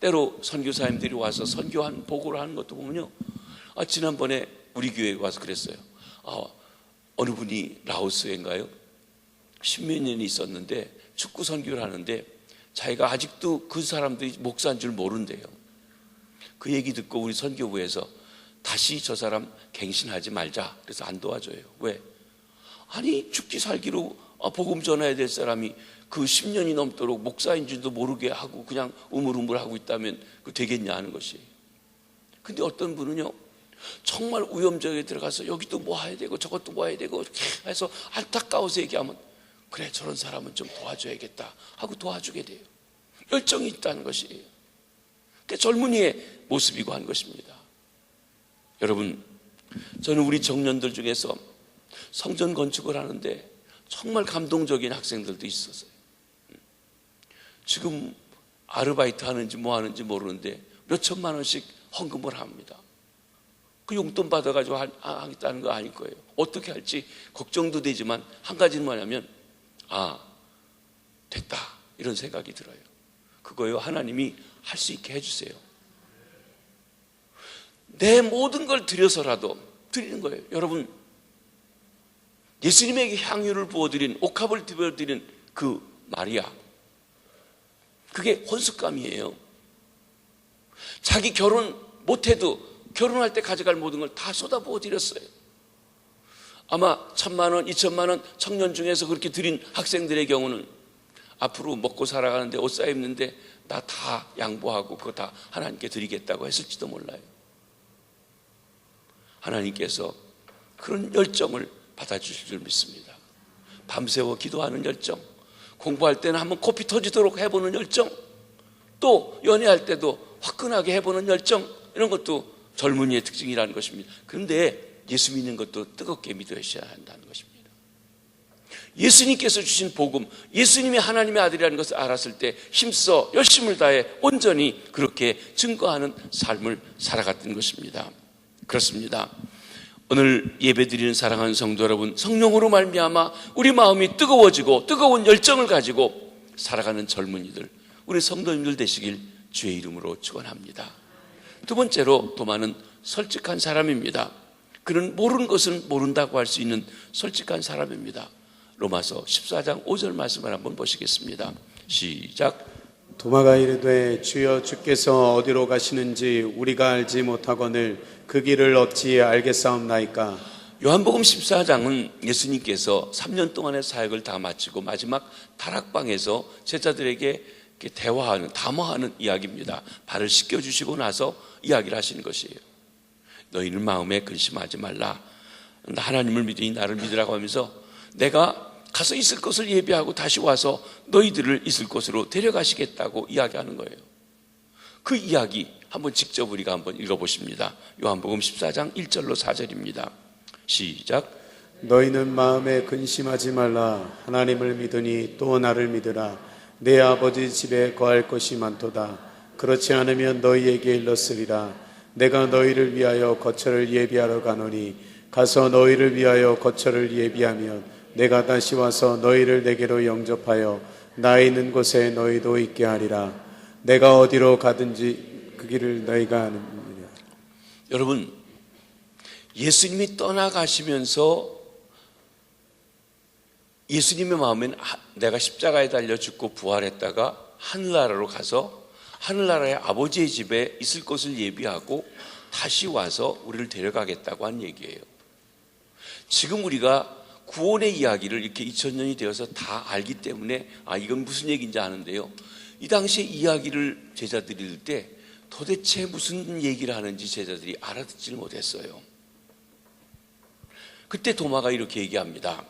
때로 선교사님들이 와서 선교한 보고를 하는 것도 보면요, 지난번에 우리 교회에 와서 그랬어요. 어느 분이 라오스인가요? 10몇 년이 있었는데 축구 선교를 하는데 자기가 아직도 그 사람들이 목사인 줄 모른대요. 그 얘기 듣고 우리 선교부에서 다시 저 사람 갱신하지 말자. 그래서 안 도와줘요. 왜? 아니 죽기 살기로 복음 전해야 될 사람이 그 10년이 넘도록 목사인 줄도 모르게 하고 그냥 우물우물하고 있다면 그 되겠냐 하는 것이. 근데 어떤 분은요 정말 위험적에 들어가서 여기도 뭐 해야 되고 저것도 뭐 해야 되고 해서 안타까워서 얘기하면 그래 저런 사람은 좀 도와줘야겠다 하고 도와주게 돼요. 열정이 있다는 것이에요. 그게 젊은이의 모습이고 한 것입니다. 여러분, 저는 우리 청년들 중에서 성전 건축을 하는데 정말 감동적인 학생들도 있었어요. 지금 아르바이트 하는지 뭐 하는지 모르는데 몇 천만 원씩 헌금을 합니다. 그 용돈 받아가지고 하겠다는 거 아닐 거예요. 어떻게 할지 걱정도 되지만 한 가지는 뭐냐면 됐다 이런 생각이 들어요. 그거요 하나님이 할 수 있게 해주세요. 내 모든 걸 드려서라도 드리는 거예요. 여러분, 예수님에게 향유를 부어드린, 옥합을 부어드린 그 마리아, 그게 혼숙감이에요. 자기 결혼 못해도 결혼할 때 가져갈 모든 걸 다 쏟아부어 드렸어요. 아마 1,000만 원, 2,000만 원 청년 중에서 그렇게 드린 학생들의 경우는 앞으로 먹고 살아가는데 옷 사 입는데 나 다 양보하고 그거 다 하나님께 드리겠다고 했을지도 몰라요. 하나님께서 그런 열정을 받아주실 줄 믿습니다. 밤새워 기도하는 열정, 공부할 때는 한번 코피 터지도록 해보는 열정, 또 연애할 때도 화끈하게 해보는 열정, 이런 것도 젊은이의 특징이라는 것입니다. 그런데 예수 믿는 것도 뜨겁게 믿으셔야 한다는 것입니다. 예수님께서 주신 복음, 예수님이 하나님의 아들이라는 것을 알았을 때 힘써 열심을 다해 온전히 그렇게 증거하는 삶을 살아갔던 것입니다. 그렇습니다. 오늘 예배드리는 사랑하는 성도 여러분, 성령으로 말미암아 우리 마음이 뜨거워지고 뜨거운 열정을 가지고 살아가는 젊은이들, 우리 성도님들 되시길 주의 이름으로 축원합니다. 두 번째로 도마는 솔직한 사람입니다. 그는 모르는 것은 모른다고 할 수 있는 솔직한 사람입니다. 로마서 14장 5절 말씀을 한번 보시겠습니다. 시작. 도마가 이르되 주여 주께서 어디로 가시는지 우리가 알지 못하거늘 그 길을 어찌 알겠사옵나이까. 요한복음 14장은 예수님께서 3년 동안의 사역을 다 마치고 마지막 다락방에서 제자들에게 대화하는, 담화하는 이야기입니다. 발을 씻겨주시고 나서 이야기를 하시는 것이에요. 너희는 마음에 근심하지 말라. 하나님을 믿으니 나를 믿으라고 하면서 내가 가서 있을 것을 예비하고 다시 와서 너희들을 있을 곳으로 데려가시겠다고 이야기하는 거예요. 그 이야기 한번 직접 우리가 한번 읽어보십니다. 요한복음 14장 1절로 4절입니다. 시작. 너희는 마음에 근심하지 말라. 하나님을 믿으니 또 나를 믿으라. 내 아버지 집에 거할 것이 많도다. 그렇지 않으면 너희에게 일렀으리라. 내가 너희를 위하여 거처를 예비하러 가노니 가서 너희를 위하여 거처를 예비하면 내가 다시 와서 너희를 내게로 영접하여 나 있는 곳에 너희도 있게 하리라. 내가 어디로 가든지 그 길을 너희가 아느니라. 여러분, 예수님이 떠나가시면서 예수님의 마음에는 내가 십자가에 달려 죽고 부활했다가 하늘나라로 가서 하늘나라의 아버지의 집에 있을 것을 예비하고 다시 와서 우리를 데려가겠다고 한 얘기예요. 지금 우리가 구원의 이야기를 이렇게 2000년이 되어서 다 알기 때문에 이건 무슨 얘기인지 아는데요. 이 당시에 이야기를 제자들이 들을 때 도대체 무슨 얘기를 하는지 제자들이 알아듣지를 못했어요. 그때 도마가 이렇게 얘기합니다.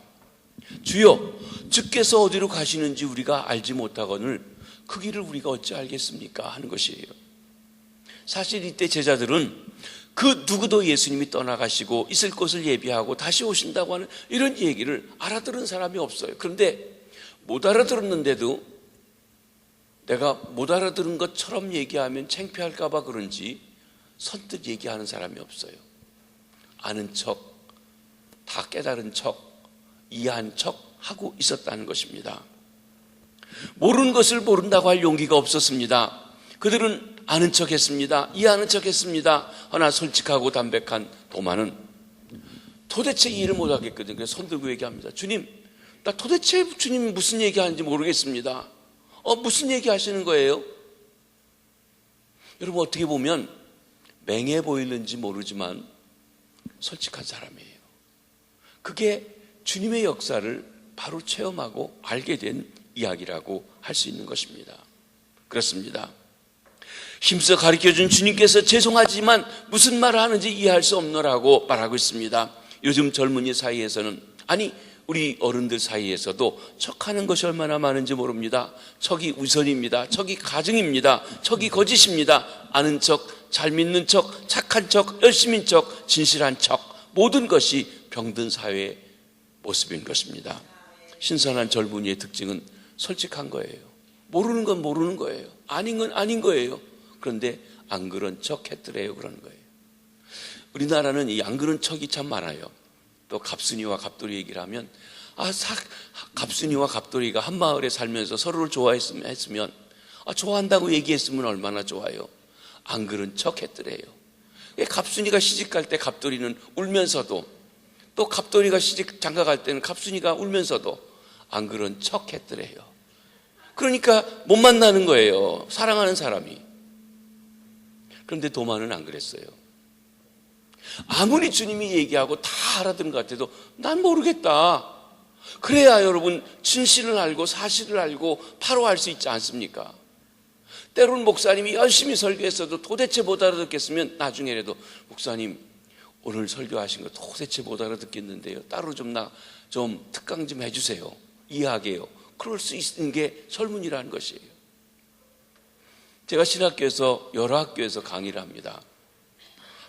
주여, 주께서 어디로 가시는지 우리가 알지 못하거늘 그 길을 우리가 어찌 알겠습니까? 하는 것이에요. 사실 이때 제자들은 그 누구도 예수님이 떠나가시고 있을 곳을 예비하고 다시 오신다고 하는 이런 얘기를 알아들은 사람이 없어요. 그런데 못 알아들었는데도 내가 못 알아들은 것처럼 얘기하면 창피할까 봐 그런지 선뜻 얘기하는 사람이 없어요. 아는 척, 다 깨달은 척, 이해한 척 하고 있었다는 것입니다. 모르는 것을 모른다고 할 용기가 없었습니다. 그들은 아는 척했습니다. 이해하는 척했습니다. 하나 솔직하고 담백한 도마는 도대체 이해를 못하겠거든요. 그래서 손 들고 얘기합니다. 주님, 나 도대체 주님 무슨 얘기하는지 모르겠습니다. 무슨 얘기하시는 거예요? 여러분, 어떻게 보면 맹해 보이는지 모르지만 솔직한 사람이에요. 그게 주님의 역사를 바로 체험하고 알게 된 이야기라고 할 수 있는 것입니다. 그렇습니다. 힘써 가르쳐준 주님께서 죄송하지만 무슨 말을 하는지 이해할 수 없노라고 말하고 있습니다. 요즘 젊은이 사이에서는, 아니 우리 어른들 사이에서도 척하는 것이 얼마나 많은지 모릅니다. 척이 우선입니다. 척이 가증입니다. 척이 거짓입니다. 아는 척, 잘 믿는 척, 착한 척, 열심인 척, 진실한 척, 모든 것이 병든 사회의 모습인 것입니다. 신선한 젊은이의 특징은 솔직한 거예요. 모르는 건 모르는 거예요. 아닌 건 아닌 거예요. 그런데 안 그런 척 했더래요. 그러는 거예요. 우리나라는 이 안 그런 척이 참 많아요. 또 갑순이와 갑돌이 얘기를 하면, 갑순이와 갑돌이가 한 마을에 살면서 서로를 좋아했으면 좋아한다고 얘기했으면 얼마나 좋아요. 안 그런 척 했더래요. 갑순이가 시집갈 때 갑돌이는 울면서도, 또 갑돌이가 시집 장가갈 때는 갑순이가 울면서도 안 그런 척 했더래요. 그러니까 못 만나는 거예요. 사랑하는 사람이. 그런데 도마는 안 그랬어요. 아무리 주님이 얘기하고 다 알아듣는 것 같아도 난 모르겠다. 그래야 여러분 진실을 알고 사실을 알고 바로 알 수 있지 않습니까? 때로는 목사님이 열심히 설교했어도 도대체 못 알아듣겠으면 나중에라도, 목사님 오늘 설교하신 거 도대체 못 알아듣겠는데요, 따로 좀 특강 좀 해주세요, 이해하게요. 그럴 수 있는 게 설문이라는 것이에요. 제가 신학교에서 여러 학교에서 강의를 합니다.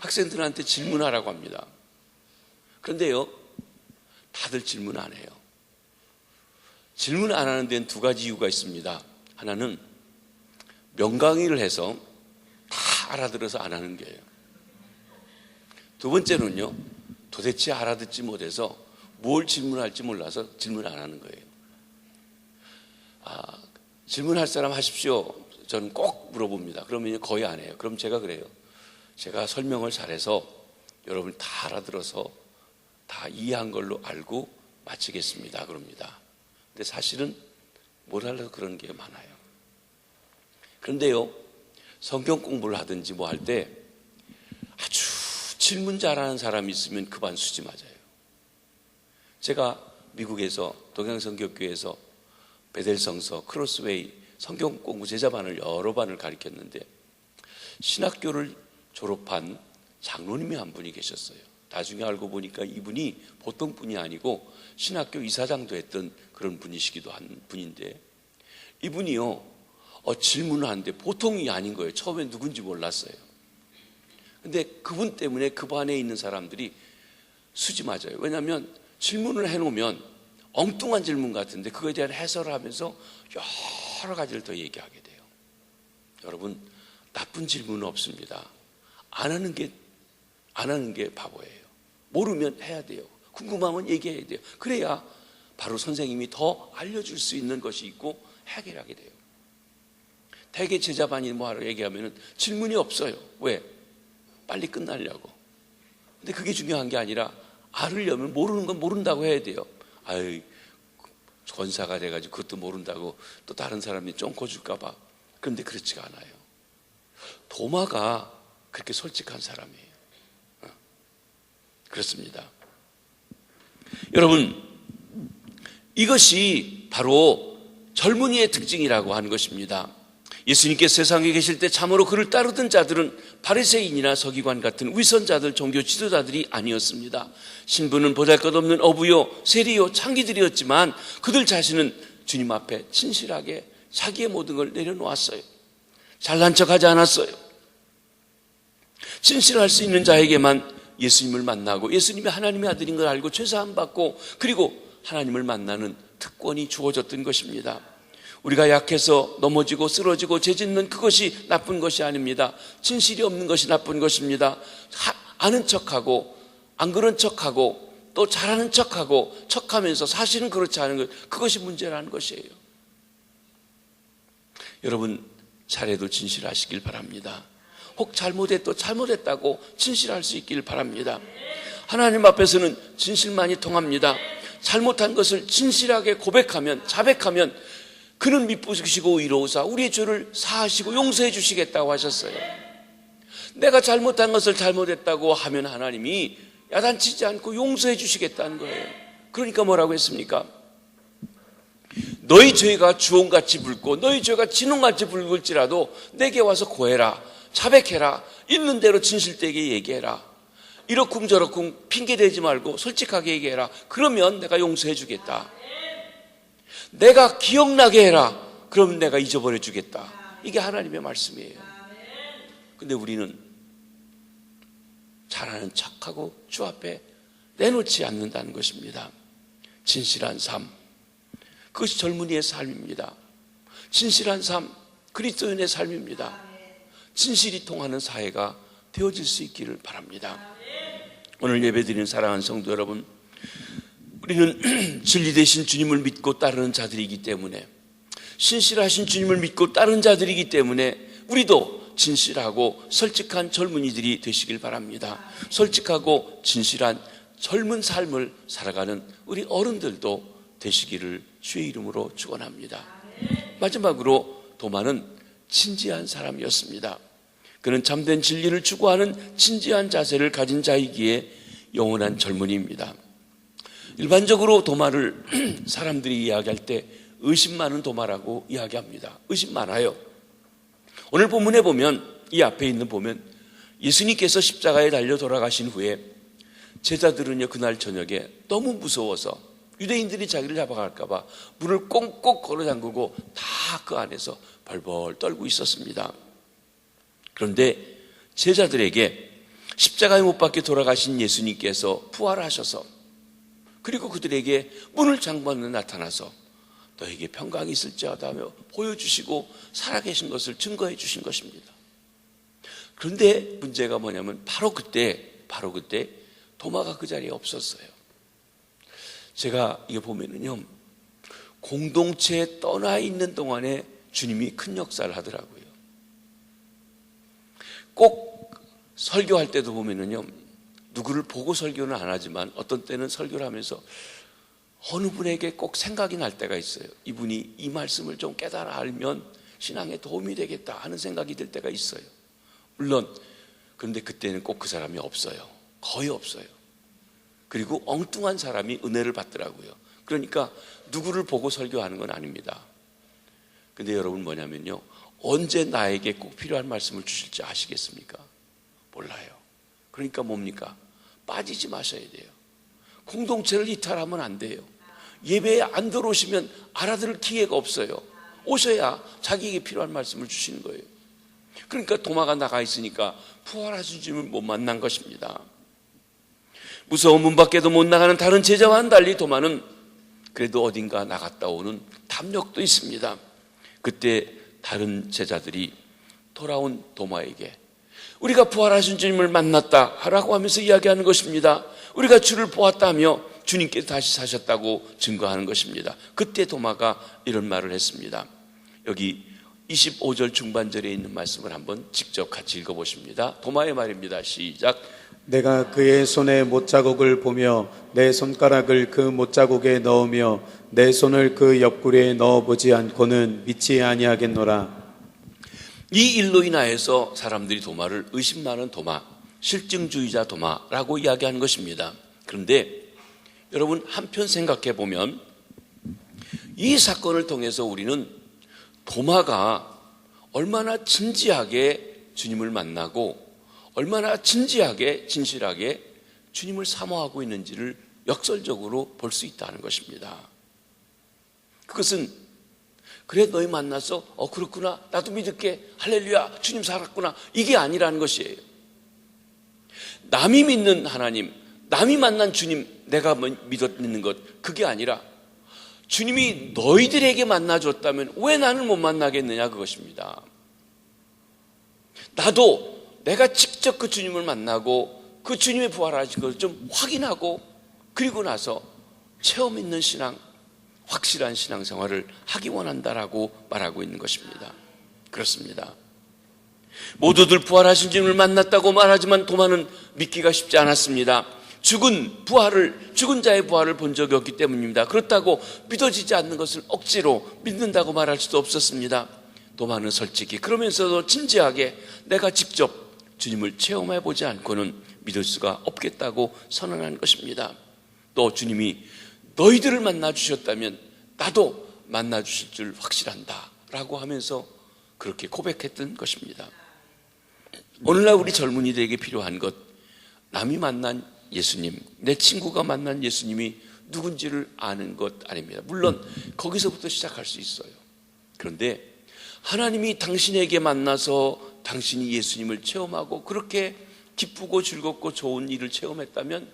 학생들한테 질문하라고 합니다. 그런데요, 다들 질문 안 해요. 질문 안 하는 데는 두 가지 이유가 있습니다. 하나는 명강의를 해서 다 알아들어서 안 하는 거예요. 두 번째는요, 도대체 알아듣지 못해서 뭘 질문할지 몰라서 질문 안 하는 거예요. 질문할 사람 하십시오. 저는 꼭 물어봅니다. 그러면 거의 안 해요. 그럼 제가 그래요. 제가 설명을 잘해서 여러분 다 알아들어서 다 이해한 걸로 알고 마치겠습니다. 그럽니다. 근데 사실은 못 알아서 그런 게 많아요. 그런데요, 성경 공부를 하든지 뭐 할 때 아주 질문 잘하는 사람이 있으면 그 반 수지 맞아요. 제가 미국에서 동양성교교회에서 베델성서, 크로스웨이 성경 공부 제자반을 여러 반을 가르쳤는데, 신학교를 졸업한 장로님이 한 분이 계셨어요. 나중에 알고 보니까 이분이 보통 분이 아니고 신학교 이사장도 했던 그런 분이시기도 한 분인데, 이분이요, 질문을 하는데 보통이 아닌 거예요. 처음에 누군지 몰랐어요. 근데 그분 때문에 그 반에 있는 사람들이 수지 맞아요. 왜냐하면 질문을 해놓으면 엉뚱한 질문 같은데 그거에 대한 해설을 하면서 여러 가지를 더 얘기하게 돼요. 여러분, 나쁜 질문은 없습니다. 안 하는 게 바보예요. 모르면 해야 돼요. 궁금하면 얘기해야 돼요. 그래야 바로 선생님이 더 알려줄 수 있는 것이 있고 해결하게 돼요. 대개 제자반이 뭐 하러 얘기하면 질문이 없어요. 왜? 빨리 끝나려고. 근데 그게 중요한 게 아니라 알으려면 모르는 건 모른다고 해야 돼요. 아유, 권사가 돼가지고 그것도 모른다고 또 다른 사람이 쫑코 줄까 봐. 그런데 그렇지가 않아요. 도마가 그렇게 솔직한 사람이에요. 그렇습니다. 여러분, 이것이 바로 젊은이의 특징이라고 하는 것입니다. 예수님께서 세상에 계실 때 참으로 그를 따르던 자들은 바리새인이나 서기관 같은 위선자들, 종교 지도자들이 아니었습니다. 신분은 보잘것없는 어부요, 세리요, 창기들이었지만 그들 자신은 주님 앞에 진실하게 자기의 모든 걸 내려놓았어요. 잘난 척하지 않았어요. 진실할 수 있는 자에게만 예수님을 만나고 예수님이 하나님의 아들인 걸 알고 죄사함 받고 그리고 하나님을 만나는 특권이 주어졌던 것입니다. 우리가 약해서 넘어지고 쓰러지고 죄짓는 그것이 나쁜 것이 아닙니다. 진실이 없는 것이 나쁜 것입니다. 아는 척하고 안 그런 척하고 또 잘하는 척하고 척하면서 사실은 그렇지 않은 것, 그것이 문제라는 것이에요. 여러분, 잘해도 진실하시길 바랍니다. 혹 잘못해도 잘못했다고 진실할 수 있길 바랍니다. 하나님 앞에서는 진실만이 통합니다. 잘못한 것을 진실하게 고백하면, 자백하면 그는 미쁘시고 의로우사 우리의 죄를 사하시고 용서해 주시겠다고 하셨어요. 내가 잘못한 것을 잘못했다고 하면 하나님이 야단치지 않고 용서해 주시겠다는 거예요. 그러니까 뭐라고 했습니까? 너희 죄가 주홍같이 붉고 너희 죄가 진홍같이 붉을지라도 내게 와서 고해라, 자백해라, 있는 대로 진실되게 얘기해라. 이러쿵 저러쿵 핑계대지 말고 솔직하게 얘기해라. 그러면 내가 용서해 주겠다. 내가 기억나게 해라. 그럼 내가 잊어버려 주겠다. 이게 하나님의 말씀이에요. 근데 우리는 잘하는 척하고 주 앞에 내놓지 않는다는 것입니다. 진실한 삶, 그것이 젊은이의 삶입니다. 진실한 삶, 그리스도인의 삶입니다. 진실이 통하는 사회가 되어질 수 있기를 바랍니다. 오늘 예배드리는 사랑하는 성도 여러분, 우리는 진리 되신 주님을 믿고 따르는 자들이기 때문에, 신실하신 주님을 믿고 따르는 자들이기 때문에 우리도 진실하고 솔직한 젊은이들이 되시길 바랍니다. 솔직하고 진실한 젊은 삶을 살아가는 우리 어른들도 되시기를 주의 이름으로 축원합니다. 마지막으로 도마는 진지한 사람이었습니다. 그는 참된 진리를 추구하는 진지한 자세를 가진 자이기에 영원한 젊은이입니다. 일반적으로 도마를 사람들이 이야기할 때 의심 많은 도마라고 이야기합니다. 의심 많아요. 오늘 본문에 보면, 이 앞에 있는 보면 예수님께서 십자가에 달려 돌아가신 후에 제자들은요, 그날 저녁에 너무 무서워서 유대인들이 자기를 잡아갈까 봐 문을 꽁꽁 걸어 잠그고 다 그 안에서 벌벌 떨고 있었습니다. 그런데 제자들에게 십자가에 못 박혀 돌아가신 예수님께서 부활하셔서, 그리고 그들에게 문을 잠그는 나타나서 너에게 평강이 있을지어다며 보여주시고 살아계신 것을 증거해 주신 것입니다. 그런데 문제가 뭐냐면 바로 그때 도마가 그 자리에 없었어요. 제가 이거 보면은요, 공동체에 떠나 있는 동안에 주님이 큰 역사를 하더라고요. 꼭 설교할 때도 보면은요, 누구를 보고 설교는 안 하지만 어떤 때는 설교를 하면서 어느 분에게 꼭 생각이 날 때가 있어요. 이분이 이 말씀을 좀 깨달아 알면 신앙에 도움이 되겠다 하는 생각이 들 때가 있어요. 물론 그런데 그때는 꼭 그 사람이 없어요. 거의 없어요. 그리고 엉뚱한 사람이 은혜를 받더라고요. 그러니까 누구를 보고 설교하는 건 아닙니다. 근데 여러분 뭐냐면요, 언제 나에게 꼭 필요한 말씀을 주실지 아시겠습니까? 몰라요. 그러니까 뭡니까? 빠지지 마셔야 돼요. 공동체를 이탈하면 안 돼요. 예배에 안 들어오시면 알아들을 기회가 없어요. 오셔야 자기에게 필요한 말씀을 주시는 거예요. 그러니까 도마가 나가 있으니까 부활하신 주님을 못 만난 것입니다. 무서운 문 밖에도 못 나가는 다른 제자와는 달리 도마는 그래도 어딘가 나갔다 오는 담력도 있습니다. 그때 다른 제자들이 돌아온 도마에게 우리가 부활하신 주님을 만났다라고 하면서 이야기하는 것입니다. 우리가 주를 보았다며 주님께서 다시 사셨다고 증거하는 것입니다. 그때 도마가 이런 말을 했습니다. 여기 25절 중반절에 있는 말씀을 한번 직접 같이 읽어보십니다. 도마의 말입니다. 시작. 내가 그의 손에 못자국을 보며 내 손가락을 그 못자국에 넣으며 내 손을 그 옆구리에 넣어보지 않고는 믿지 아니하겠노라. 이 일로 인하여서 사람들이 도마를 의심 많은 도마, 실증주의자 도마라고 이야기하는 것입니다. 그런데 여러분 한편 생각해 보면 이 사건을 통해서 우리는 도마가 얼마나 진지하게 주님을 만나고 얼마나 진지하게 진실하게 주님을 사모하고 있는지를 역설적으로 볼 수 있다는 것입니다. 그것은 그래 너희 만나서 그렇구나 나도 믿을게 할렐루야 주님 살았구나 이게 아니라는 것이에요. 남이 믿는 하나님, 남이 만난 주님 내가 믿는 것 그게 아니라 주님이 너희들에게 만나줬다면 왜 나는 못 만나겠느냐 그것입니다. 나도 내가 직접 그 주님을 만나고 그 주님의 부활하신 것을 좀 확인하고 그리고 나서 체험 있는 신앙, 확실한 신앙생활을 하기 원한다라고 말하고 있는 것입니다. 그렇습니다. 모두들 부활하신 주님을 만났다고 말하지만 도마는 믿기가 쉽지 않았습니다. 죽은 자의 부활을 본 적이 없기 때문입니다. 그렇다고 믿어지지 않는 것을 억지로 믿는다고 말할 수도 없었습니다. 도마는 솔직히 그러면서도 진지하게 내가 직접 주님을 체험해 보지 않고는 믿을 수가 없겠다고 선언한 것입니다. 또 주님이 너희들을 만나 주셨다면 나도 만나 주실 줄 확실한다 라고 하면서 그렇게 고백했던 것입니다. 오늘날 우리 젊은이들에게 필요한 것, 남이 만난 예수님, 내 친구가 만난 예수님이 누군지를 아는 것 아닙니다. 물론 거기서부터 시작할 수 있어요. 그런데 하나님이 당신에게 만나서 당신이 예수님을 체험하고 그렇게 기쁘고 즐겁고 좋은 일을 체험했다면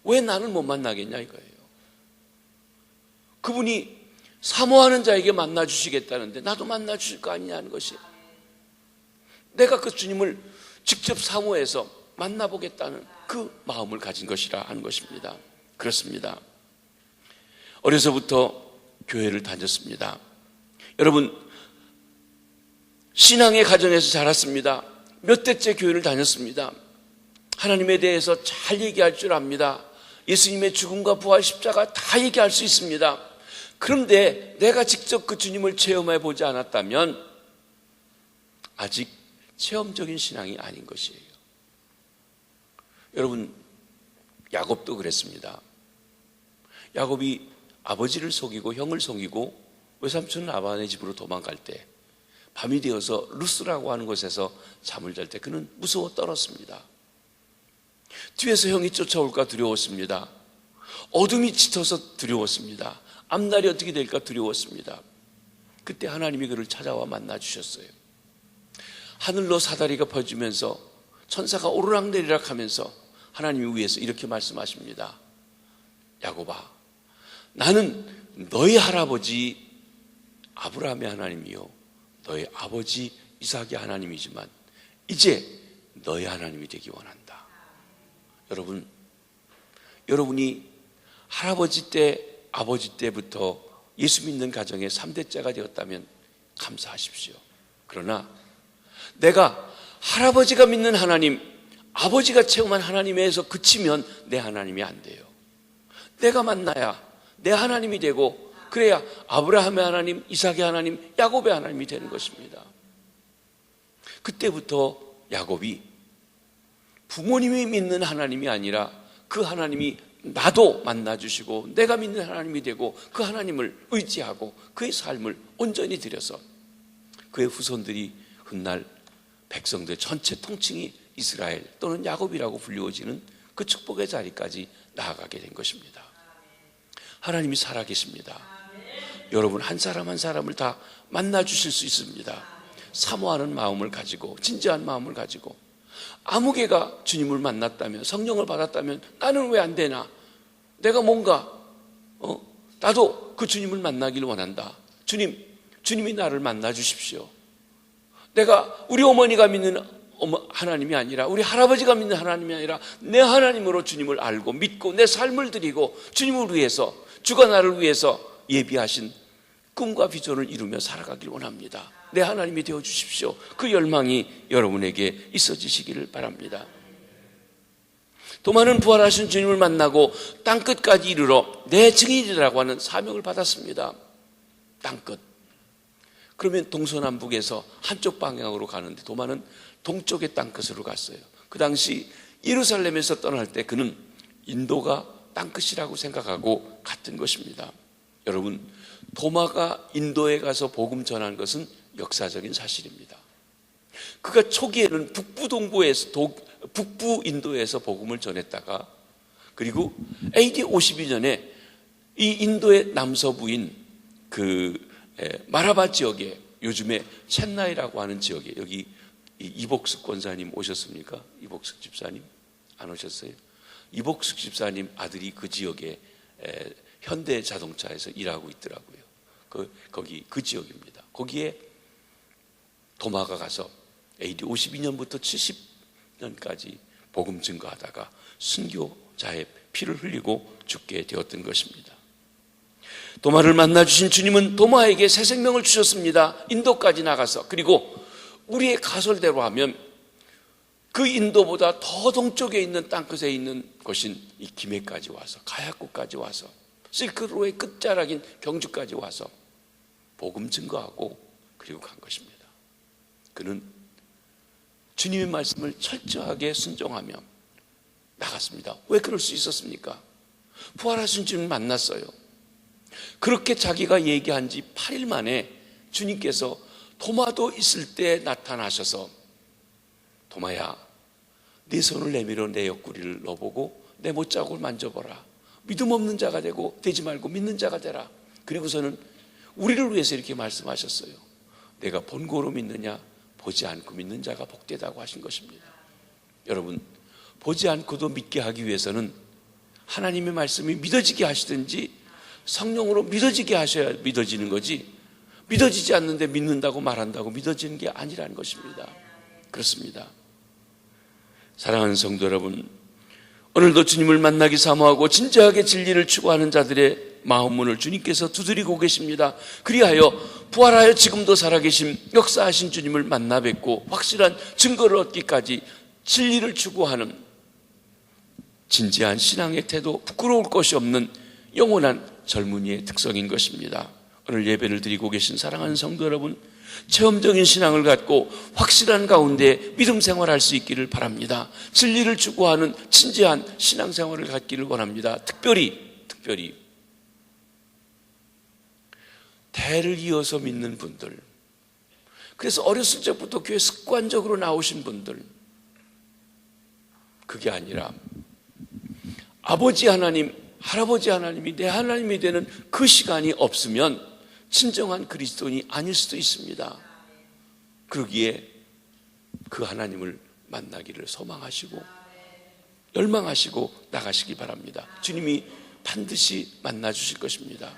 왜 나는 못 만나겠냐 이거예요. 그분이 사모하는 자에게 만나 주시겠다는데 나도 만나 주실 거 아니냐는 것이, 내가 그 주님을 직접 사모해서 만나보겠다는 그 마음을 가진 것이라 하는 것입니다. 그렇습니다. 어려서부터 교회를 다녔습니다. 여러분, 신앙의 가정에서 자랐습니다. 몇 대째 교회를 다녔습니다. 하나님에 대해서 잘 얘기할 줄 압니다. 예수님의 죽음과 부활, 십자가 다 얘기할 수 있습니다. 그런데 내가 직접 그 주님을 체험해 보지 않았다면 아직 체험적인 신앙이 아닌 것이에요. 여러분, 야곱도 그랬습니다. 야곱이 아버지를 속이고 형을 속이고 외삼촌 라반의 집으로 도망갈 때 밤이 되어서 루스라고 하는 곳에서 잠을 잘 때 그는 무서워 떨었습니다. 뒤에서 형이 쫓아올까 두려웠습니다. 어둠이 짙어서 두려웠습니다. 앞날이 어떻게 될까 두려웠습니다. 그때 하나님이 그를 찾아와 만나 주셨어요. 하늘로 사다리가 퍼지면서 천사가 오르락내리락 하면서 하나님이 위에서 이렇게 말씀하십니다. 야곱아, 나는 너희 할아버지 아브라함의 하나님이요 너희 아버지 이삭의 하나님이지만 이제 너희 하나님이 되기 원한다. 여러분이 할아버지 때 아버지 때부터 예수 믿는 가정의 3대째가 되었다면 감사하십시오. 그러나 내가 할아버지가 믿는 하나님, 아버지가 체험한 하나님에서 그치면 내 하나님이 안 돼요. 내가 만나야 내 하나님이 되고 그래야 아브라함의 하나님, 이삭의 하나님, 야곱의 하나님이 되는 것입니다. 그때부터 야곱이 부모님이 믿는 하나님이 아니라 그 하나님이 나도 만나주시고 내가 믿는 하나님이 되고 그 하나님을 의지하고 그의 삶을 온전히 들여서 그의 후손들이 훗날 백성들 전체 통칭이 이스라엘 또는 야곱이라고 불리워지는 그 축복의 자리까지 나아가게 된 것입니다. 하나님이 살아계십니다. 여러분 한 사람 한 사람을 다 만나주실 수 있습니다. 사모하는 마음을 가지고 진지한 마음을 가지고 아무개가 주님을 만났다면 성령을 받았다면 나는 왜 안 되나? 내가 뭔가 나도 그 주님을 만나길 원한다. 주님이 나를 만나 주십시오. 내가 우리 어머니가 믿는 하나님이 아니라 우리 할아버지가 믿는 하나님이 아니라 내 하나님으로 주님을 알고 믿고 내 삶을 드리고 주님을 위해서 주가 나를 위해서 예비하신 꿈과 비전을 이루며 살아가길 원합니다. 내 하나님이 되어 주십시오. 그 열망이 여러분에게 있어지시기를 바랍니다. 도마는 부활하신 주님을 만나고 땅끝까지 이르러 내 증인이라고 하는 사명을 받았습니다. 땅끝. 그러면 동서남북에서 한쪽 방향으로 가는데 도마는 동쪽의 땅끝으로 갔어요. 그 당시 예루살렘에서 떠날 때 그는 인도가 땅끝이라고 생각하고 갔던 것입니다. 여러분, 도마가 인도에 가서 복음 전한 것은 역사적인 사실입니다. 그가 초기에는 북부 인도에서 복음을 전했다가 그리고 AD 52년에 이 인도의 남서부인 마라바 지역에 요즘에 첸나이라고 하는 지역에 여기 이복숙 권사님 오셨습니까? 이복숙 집사님 안 오셨어요? 이복숙 집사님 아들이 그 지역에 현대 자동차에서 일하고 있더라고요. 거기 그 지역입니다. 거기에 도마가 가서 AD 52년부터 70년까지 복음 증거하다가 순교자의 피를 흘리고 죽게 되었던 것입니다. 도마를 만나 주신 주님은 도마에게 새 생명을 주셨습니다. 인도까지 나가서. 그리고 우리의 가설대로 하면 그 인도보다 더 동쪽에 있는 땅끝에 있는 곳인 이 김해까지 와서, 가야쿠까지 와서, 실크로드의 끝자락인 경주까지 와서 복음 증거하고 그리고 간 것입니다. 그는 주님의 말씀을 철저하게 순종하며 나갔습니다. 왜 그럴 수 있었습니까? 부활하신 주님을 만났어요. 그렇게 자기가 얘기한 지 8일 만에 주님께서 도마도 있을 때 나타나셔서 도마야, 네 손을 내밀어 내 옆구리를 넣어보고 내 못자국을 만져보라. 믿음 없는 자가 되지 말고 믿는 자가 되라. 그리고서는 우리를 위해서 이렇게 말씀하셨어요. 내가 본고로 믿느냐, 보지 않고 믿는 자가 복되다고 하신 것입니다. 여러분, 보지 않고도 믿게 하기 위해서는 하나님의 말씀이 믿어지게 하시든지 성령으로 믿어지게 하셔야 믿어지는 거지, 믿어지지 않는데 믿는다고 말한다고 믿어지는 게 아니라는 것입니다. 그렇습니다. 사랑하는 성도 여러분, 오늘도 주님을 만나기 사모하고 진지하게 진리를 추구하는 자들의 마음문을 주님께서 두드리고 계십니다. 그리하여 부활하여 지금도 살아계신 역사하신 주님을 만나 뵙고 확실한 증거를 얻기까지 진리를 추구하는 진지한 신앙의 태도, 부끄러울 것이 없는 영원한 젊은이의 특성인 것입니다. 오늘 예배를 드리고 계신 사랑하는 성도 여러분, 체험적인 신앙을 갖고 확실한 가운데 믿음 생활할 수 있기를 바랍니다. 진리를 추구하는 진지한 신앙생활을 갖기를 원합니다. 특별히 대를 이어서 믿는 분들, 그래서 어렸을 적부터 교회 습관적으로 나오신 분들, 그게 아니라 아버지 하나님, 할아버지 하나님이 내 하나님이 되는 그 시간이 없으면 진정한 그리스도인이 아닐 수도 있습니다. 그러기에 그 하나님을 만나기를 소망하시고 열망하시고 나가시기 바랍니다. 주님이 반드시 만나 주실 것입니다.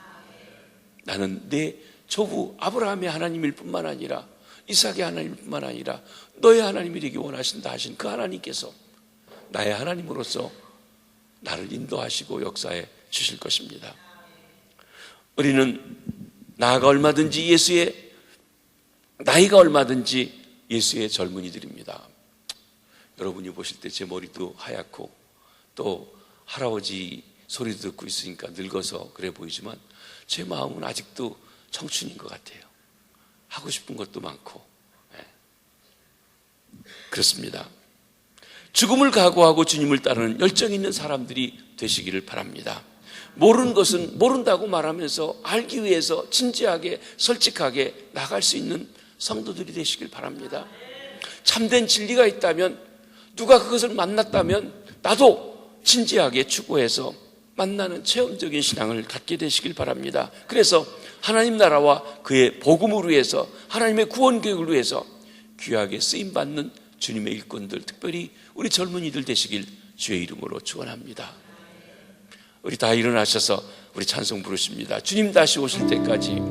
나는 내 조부 아브라함의 하나님일 뿐만 아니라 이삭의 하나님일 뿐만 아니라 너의 하나님이 되기 원하신다 하신 그 하나님께서 나의 하나님으로서 나를 인도하시고 역사해 주실 것입니다. 우리는 나이가 얼마든지 예수의 젊은이들입니다. 여러분이 보실 때 제 머리도 하얗고 또 할아버지 소리도 듣고 있으니까 늙어서 그래 보이지만 제 마음은 아직도 청춘인 것 같아요. 하고 싶은 것도 많고. 그렇습니다. 죽음을 각오하고 주님을 따르는 열정 있는 사람들이 되시기를 바랍니다. 모르는 것은 모른다고 말하면서 알기 위해서 진지하게 솔직하게 나갈 수 있는 성도들이 되시길 바랍니다. 참된 진리가 있다면, 누가 그것을 만났다면 나도 진지하게 추구해서 만나는 체험적인 신앙을 갖게 되시길 바랍니다. 그래서 하나님 나라와 그의 복음을 위해서, 하나님의 구원 계획을 위해서 귀하게 쓰임받는 주님의 일꾼들, 특별히 우리 젊은이들 되시길 주의 이름으로 축원합니다. 우리 다 일어나셔서 우리 찬송 부르십니다. 주님 다시 오실 때까지